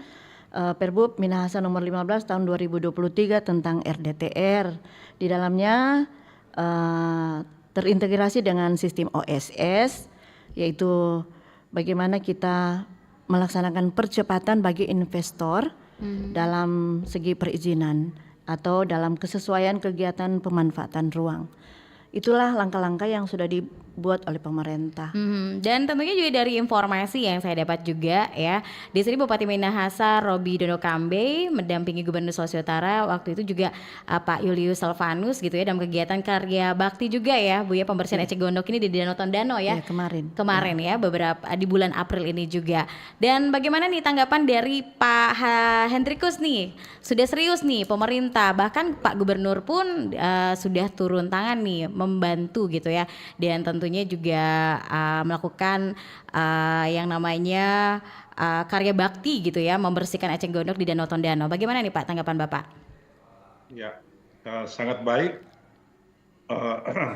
Perbup Minahasa nomor 15 tahun 2023 tentang RDTR. Di dalamnya terintegrasi dengan sistem OSS, yaitu bagaimana kita melaksanakan percepatan bagi investor dalam segi perizinan atau dalam kesesuaian kegiatan pemanfaatan ruang. Itulah langkah-langkah yang sudah dibuat oleh pemerintah. Dan tentunya juga dari informasi yang saya dapat juga ya, di sini Bupati Minahasa Robi Dono Kambe mendampingi Gubernur Sulawesi Utara waktu itu juga Pak Julius Silvanus gitu ya, dalam kegiatan karya bakti juga ya Bu ya, pembersihan eceng gondok ini di Danau Tondano ya. Kemarin ya, beberapa di bulan April ini juga. Dan bagaimana nih tanggapan dari Pak Hendrikus nih? Sudah serius nih pemerintah, bahkan Pak Gubernur pun sudah turun tangan nih membantu gitu ya. Dan tentu tentunya juga melakukan yang namanya karya bakti gitu ya, membersihkan eceng gondok di Danau Tondano. Bagaimana nih Pak tanggapan Bapak? Ya, sangat baik.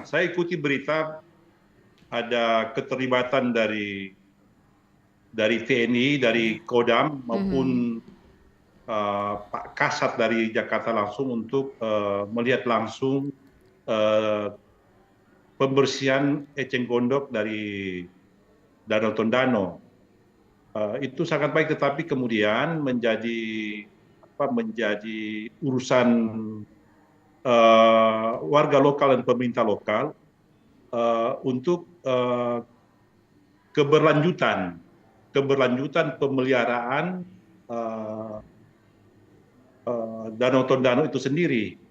Saya ikuti berita ada keterlibatan dari TNI, dari Kodam maupun Pak Kasat dari Jakarta langsung untuk melihat langsung pembersihan eceng gondok dari Danau Tondano. Itu sangat baik, tetapi kemudian menjadi urusan warga lokal dan pemerintah lokal untuk keberlanjutan pemeliharaan Danau Tondano itu sendiri.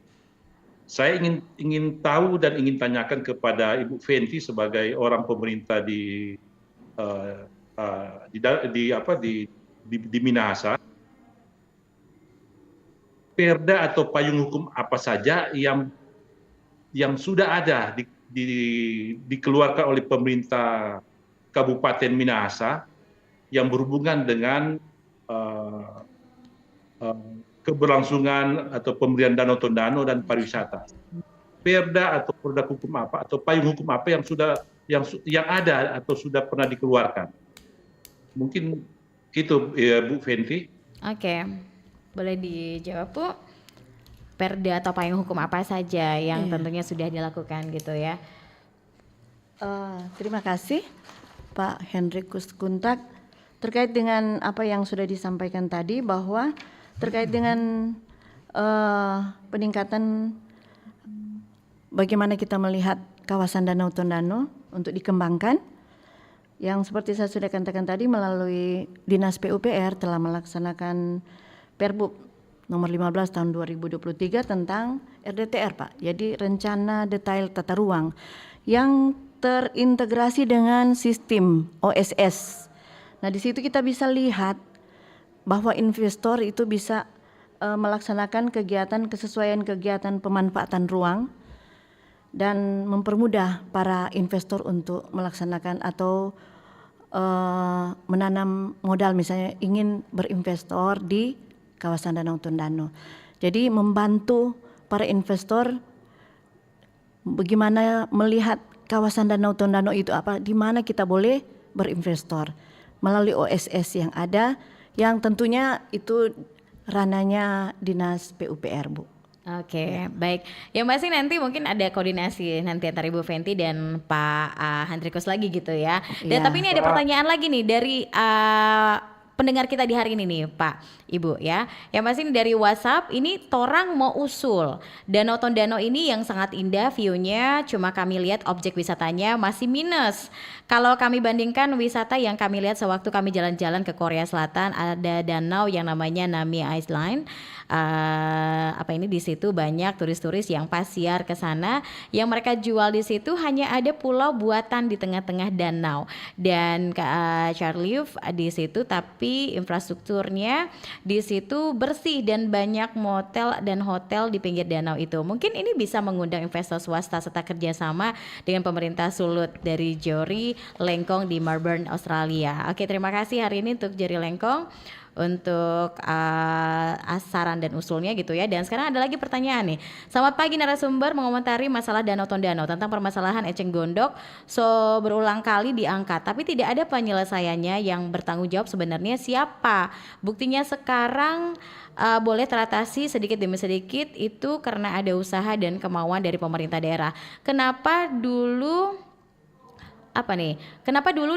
Saya ingin tahu dan ingin tanyakan kepada Ibu Fenty sebagai orang pemerintah di Minahasa, perda atau payung hukum apa saja yang sudah ada dikeluarkan oleh pemerintah Kabupaten Minahasa yang berhubungan dengan keberlangsungan atau pemberian Danau Tondano dan pariwisata. Perda atau produk hukum apa atau payung hukum apa yang ada atau sudah pernah dikeluarkan? Mungkin itu Bu Fenty. Oke, boleh dijawab Bu. Perda atau payung hukum apa saja yang tentunya sudah dilakukan gitu ya? Terima kasih Pak Hendrikus Kuntak terkait dengan apa yang sudah disampaikan tadi, bahwa terkait dengan peningkatan bagaimana kita melihat kawasan Danau Tondano untuk dikembangkan, yang seperti saya sudah katakan tadi, melalui Dinas PUPR telah melaksanakan Perbup nomor 15 tahun 2023 tentang RDTR Pak. Jadi rencana detail tata ruang yang terintegrasi dengan sistem OSS. Nah, di situ kita bisa lihat bahwa investor itu bisa melaksanakan kesesuaian kegiatan pemanfaatan ruang dan mempermudah para investor untuk melaksanakan atau menanam modal, misalnya ingin berinvestor di kawasan Danau Tondano. Jadi membantu para investor bagaimana melihat kawasan Danau Tondano itu apa, di mana kita boleh berinvestor melalui OSS yang ada, yang tentunya itu ranahnya Dinas PUPR, Bu. Oke, baik. Ya masih nanti mungkin ada koordinasi nanti antara Ibu Fenty dan Pak Hendrikus lagi gitu ya. Dan tapi ini ada pertanyaan lagi nih dari pendengar kita di hari ini nih Pak, Ibu ya. Yang masih dari WhatsApp, ini Torang mau usul Danau Tondano ini yang sangat indah view-nya, cuma kami lihat objek wisatanya masih minus. Kalau kami bandingkan wisata yang kami lihat sewaktu kami jalan-jalan ke Korea Selatan, ada danau yang namanya Nami Island. Di situ banyak turis-turis yang pasiar ke sana, yang mereka jual di situ hanya ada pulau buatan di tengah-tengah danau dan Charlieve di situ, tapi infrastrukturnya di situ bersih dan banyak motel dan hotel di pinggir danau itu. Mungkin ini bisa mengundang investor swasta serta kerjasama dengan pemerintah Sulut dari Jory Lengkong di Melbourne, Australia. Oke, terima kasih hari ini untuk Jory Lengkong untuk saran dan usulnya gitu ya. Dan sekarang ada lagi pertanyaan nih. Selamat pagi narasumber, mengomentari masalah Danau Tondano tentang permasalahan eceng gondok berulang kali diangkat, tapi tidak ada penyelesaiannya. Yang bertanggung jawab sebenarnya siapa? Buktinya sekarang boleh teratasi sedikit demi sedikit itu karena ada usaha dan kemauan dari pemerintah daerah. Kenapa dulu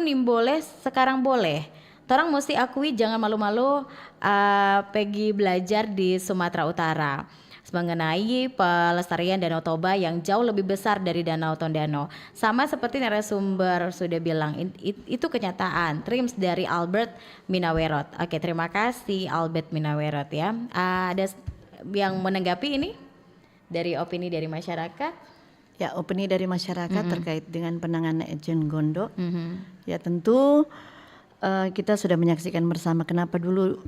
nim boleh sekarang boleh? Torang mesti akui, jangan malu-malu pergi belajar di Sumatera Utara mengenai pelestarian Danau Toba yang jauh lebih besar dari Danau Tondano. Sama seperti narasumber sudah bilang, itu kenyataan. Trims dari Albert Minawerot. Oke, terima kasih Albert Minawerot ya. Ada yang menanggapi ini dari opini dari masyarakat? Ya, opini dari masyarakat terkait dengan penanganan eceng gondok. Ya tentu kita sudah menyaksikan bersama, kenapa dulu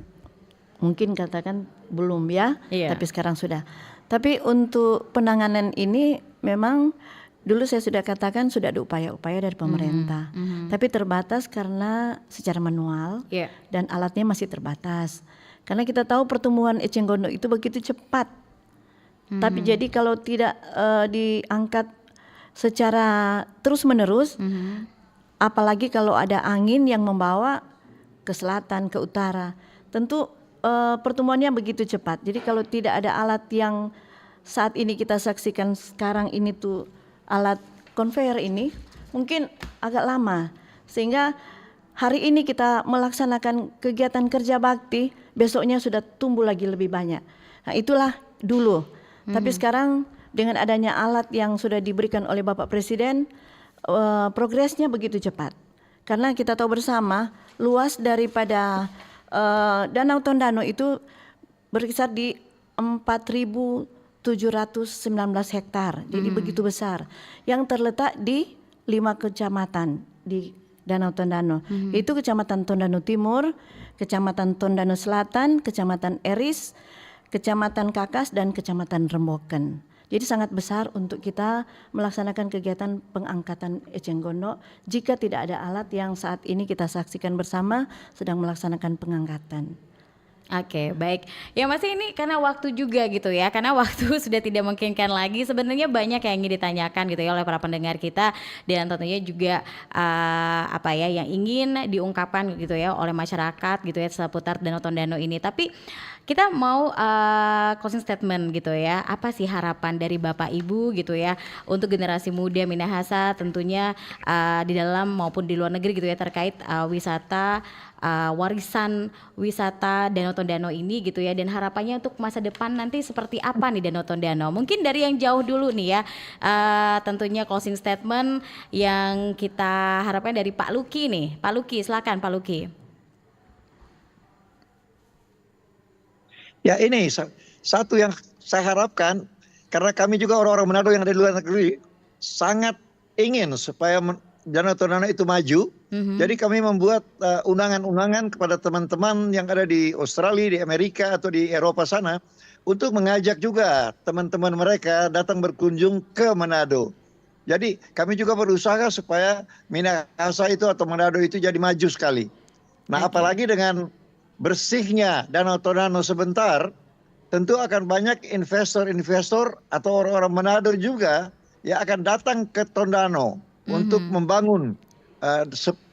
mungkin katakan belum ya, tapi sekarang sudah. Tapi untuk penanganan ini memang dulu saya sudah katakan sudah ada upaya-upaya dari pemerintah, tapi terbatas karena secara manual Iya. dan alatnya masih terbatas. Karena kita tahu pertumbuhan eceng gondok itu begitu cepat. Tapi jadi kalau tidak diangkat secara terus-menerus, apalagi kalau ada angin yang membawa ke selatan, ke utara, tentu pertumbuhannya begitu cepat. Jadi kalau tidak ada alat yang saat ini kita saksikan sekarang ini tuh alat conveyor ini mungkin agak lama, sehingga hari ini kita melaksanakan kegiatan kerja bakti, besoknya sudah tumbuh lagi lebih banyak. Nah itulah dulu. Tapi sekarang dengan adanya alat yang sudah diberikan oleh Bapak Presiden, progresnya begitu cepat. Karena kita tahu bersama luas daripada Danau Tondano itu berkisar di 4.719 hektar, jadi begitu besar, yang terletak di 5 kecamatan di Danau Tondano, yaitu Kecamatan Tondano Timur, Kecamatan Tondano Selatan, Kecamatan Eris, Kecamatan Kakas, dan Kecamatan Remboken. Jadi sangat besar untuk kita melaksanakan kegiatan pengangkatan eceng gondok jika tidak ada alat yang saat ini kita saksikan bersama sedang melaksanakan pengangkatan. Oke, baik. Ya masih ini karena waktu juga gitu ya, karena waktu sudah tidak memungkinkan lagi. Sebenarnya banyak yang ingin ditanyakan gitu ya oleh para pendengar kita, dan tentunya juga apa ya yang ingin diungkapkan gitu ya oleh masyarakat gitu ya seputar Danau Tondano ini. Tapi kita mau closing statement gitu ya. Apa sih harapan dari Bapak Ibu gitu ya untuk generasi muda Minahasa tentunya di dalam maupun di luar negeri gitu ya terkait wisata warisan wisata Danau Tondano ini gitu ya, dan harapannya untuk masa depan nanti seperti apa nih Danau Tondano? Mungkin dari yang jauh dulu nih ya, tentunya closing statement yang kita harapkan dari Pak Luki nih. Pak Luki, silakan Pak Luki. Ya ini satu yang saya harapkan, karena kami juga orang-orang Manado yang ada di luar negeri sangat ingin supaya Danau Tondano itu maju. Jadi kami membuat undangan-undangan kepada teman-teman yang ada di Australia, di Amerika atau di Eropa sana untuk mengajak juga teman-teman mereka datang berkunjung ke Manado. Jadi kami juga berusaha supaya Minahasa itu atau Manado itu jadi maju sekali. Nah, apalagi dengan bersihnya Danau Tondano sebentar, tentu akan banyak investor-investor atau orang-orang Manado juga yang akan datang ke Tondano untuk membangun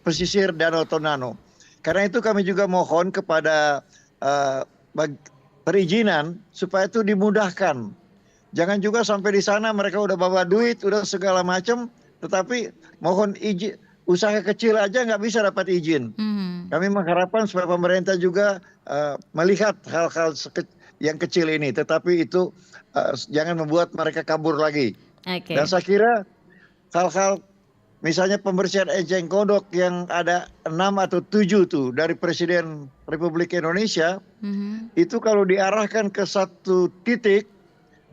pesisir Danau Tondano. Karena itu kami juga mohon kepada perizinan supaya itu dimudahkan. Jangan juga sampai di sana mereka udah bawa duit, udah segala macam, tetapi mohon izin, usaha kecil aja nggak bisa dapat izin. Kami mengharapkan supaya pemerintah juga melihat hal-hal yang kecil ini, tetapi itu jangan membuat mereka kabur lagi. Dan saya kira hal-hal misalnya pembersihan eceng gondok yang ada 6 atau 7 tuh dari Presiden Republik Indonesia, itu kalau diarahkan ke satu titik,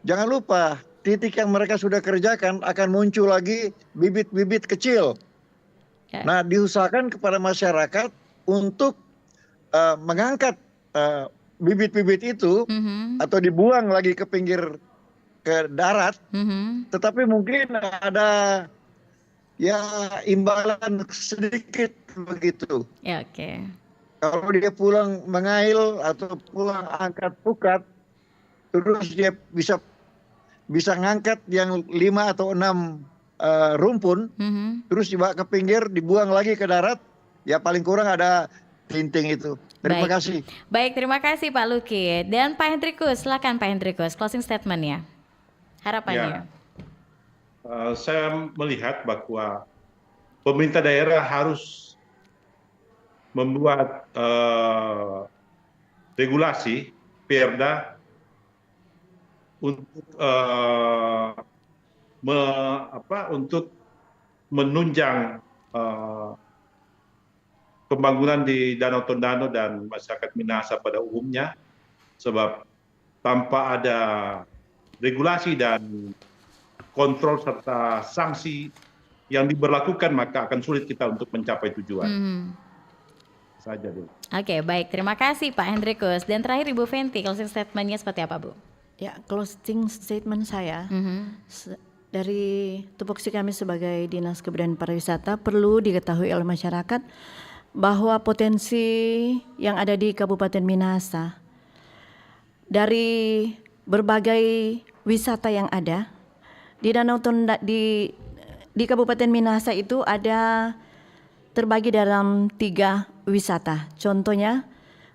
jangan lupa titik yang mereka sudah kerjakan akan muncul lagi bibit-bibit kecil. Nah, diusahakan kepada masyarakat untuk mengangkat bibit-bibit itu atau dibuang lagi ke pinggir ke darat, tetapi mungkin ada ya imbalan sedikit begitu. Ya, oke. Kalau dia pulang mengail atau pulang angkat pukat, terus dia bisa ngangkat yang 5 atau 6 rumpun, terus dibawa ke pinggir, dibuang lagi ke darat, ya paling kurang ada tinting itu. Terima kasih. Baik, terima kasih Pak Luki. Dan Pak Hendrikus, silakan Pak Hendrikus, closing statement ya. Harapannya. Saya melihat bahwa pemerintah daerah harus membuat regulasi Perda untuk menunjang pembangunan di Danau Tondano dan masyarakat Minahasa pada umumnya, sebab tanpa ada regulasi dan kontrol serta sanksi yang diberlakukan maka akan sulit kita untuk mencapai tujuan. Saja dulu. Oke, baik, terima kasih Pak Hendrikus. Dan terakhir Ibu Fenty, closing statementnya seperti apa Bu? Ya, closing statement saya dari tupoksi kami sebagai Dinas Kebudayaan Pariwisata perlu diketahui oleh masyarakat bahwa potensi yang ada di Kabupaten Minahasa dari berbagai wisata yang ada di Danau Toba di Kabupaten Minahasa itu ada terbagi dalam 3 wisata. Contohnya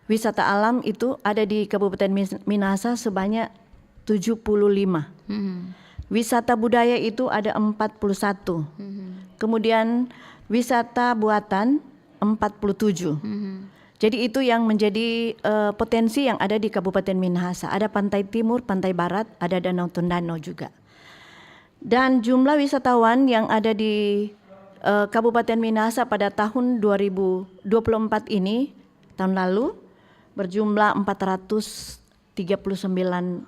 wisata alam itu ada di Kabupaten Minahasa sebanyak 75. Wisata budaya itu ada 41. Kemudian wisata buatan 47. Jadi itu yang menjadi potensi yang ada di Kabupaten Minahasa. Ada pantai timur, pantai barat, ada Danau Tondano juga. Dan jumlah wisatawan yang ada di Kabupaten Minahasa pada tahun 2024 ini, tahun lalu, berjumlah 439.370.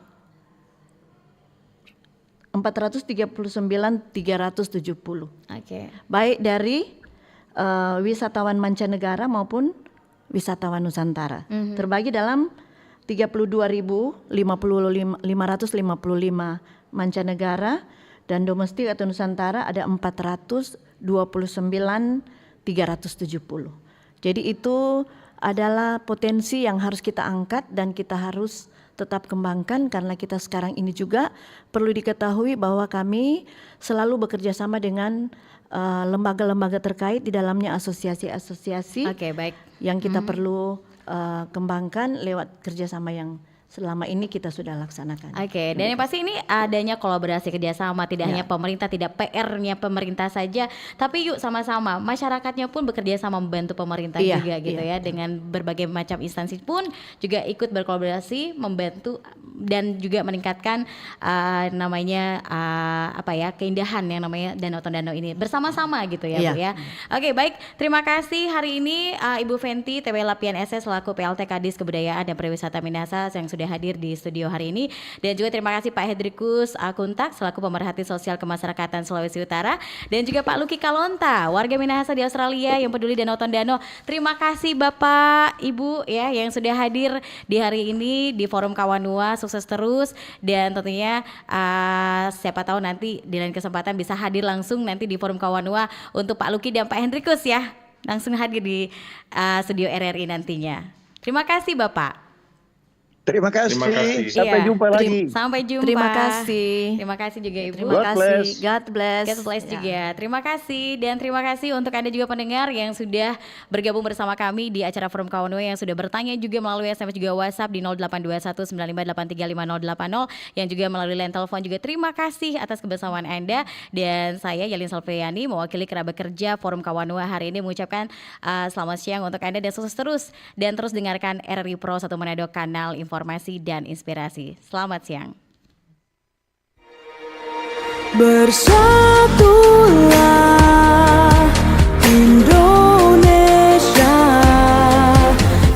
Baik dari wisatawan mancanegara maupun wisatawan Nusantara. Terbagi dalam 32.555 mancanegara dan domestik atau Nusantara ada 429.370. Jadi itu adalah potensi yang harus kita angkat dan kita harus tetap kembangkan, karena kita sekarang ini juga perlu diketahui bahwa kami selalu bekerja sama dengan lembaga-lembaga terkait, di dalamnya asosiasi-asosiasi yang kita perlu kembangkan lewat kerjasama yang selama ini kita sudah laksanakan. Dan yang pasti ini adanya kolaborasi kerjasama, tidak hanya pemerintah, tidak PR-nya pemerintah saja, tapi yuk sama-sama masyarakatnya pun bekerja sama membantu pemerintah juga gitu ya, dengan berbagai macam instansi pun juga ikut berkolaborasi membantu dan juga meningkatkan namanya keindahan yang namanya Danau Tondano ini bersama-sama gitu ya Bu ya. Baik, terima kasih hari ini Ibu Fenty TW Lapian SS selaku PLT Kadis Kebudayaan dan Pariwisata Minahasa yang sudah hadir di studio hari ini, dan juga terima kasih Pak Hendrikus Kuntak selaku pemerhati sosial kemasyarakatan Sulawesi Utara, dan juga Pak Luki Kalonta warga Minahasa di Australia yang peduli Danau Tondano. Terima kasih Bapak Ibu ya yang sudah hadir di hari ini di Forum Kawanua. Sukses terus, dan tentunya siapa tahu nanti di lain kesempatan bisa hadir langsung nanti di Forum Kawanua untuk Pak Luki dan Pak Hendrikus ya, langsung hadir di studio RRI nantinya. Terima kasih Bapak. Terima kasih. Sampai jumpa lagi. Sampai jumpa. Terima kasih. Terima kasih juga Ibu. Terima kasih. God bless. God bless juga. Terima kasih, dan terima kasih untuk Anda juga pendengar yang sudah bergabung bersama kami di acara Forum Kawanua, yang sudah bertanya juga melalui SMS juga WhatsApp di 082195835080, yang juga melalui line telepon juga. Terima kasih atas kebersamaan Anda, dan saya Yalin Salveani mewakili kerabat kerja Forum Kawanua hari ini mengucapkan selamat siang untuk Anda dan sukses terus, dan terus dengarkan RRI Pro 1 Manado, kanal informasi dan inspirasi. Selamat siang. Bersatulah Indonesia,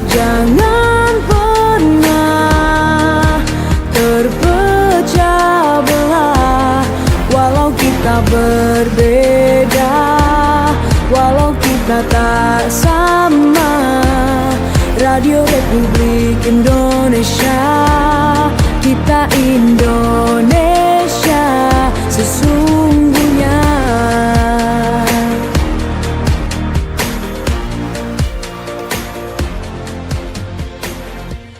jangan pernah terpecah belah. Walau kita berbeda, walau kita tak sama, Radio Republik Indonesia, kita Indonesia sesungguhnya.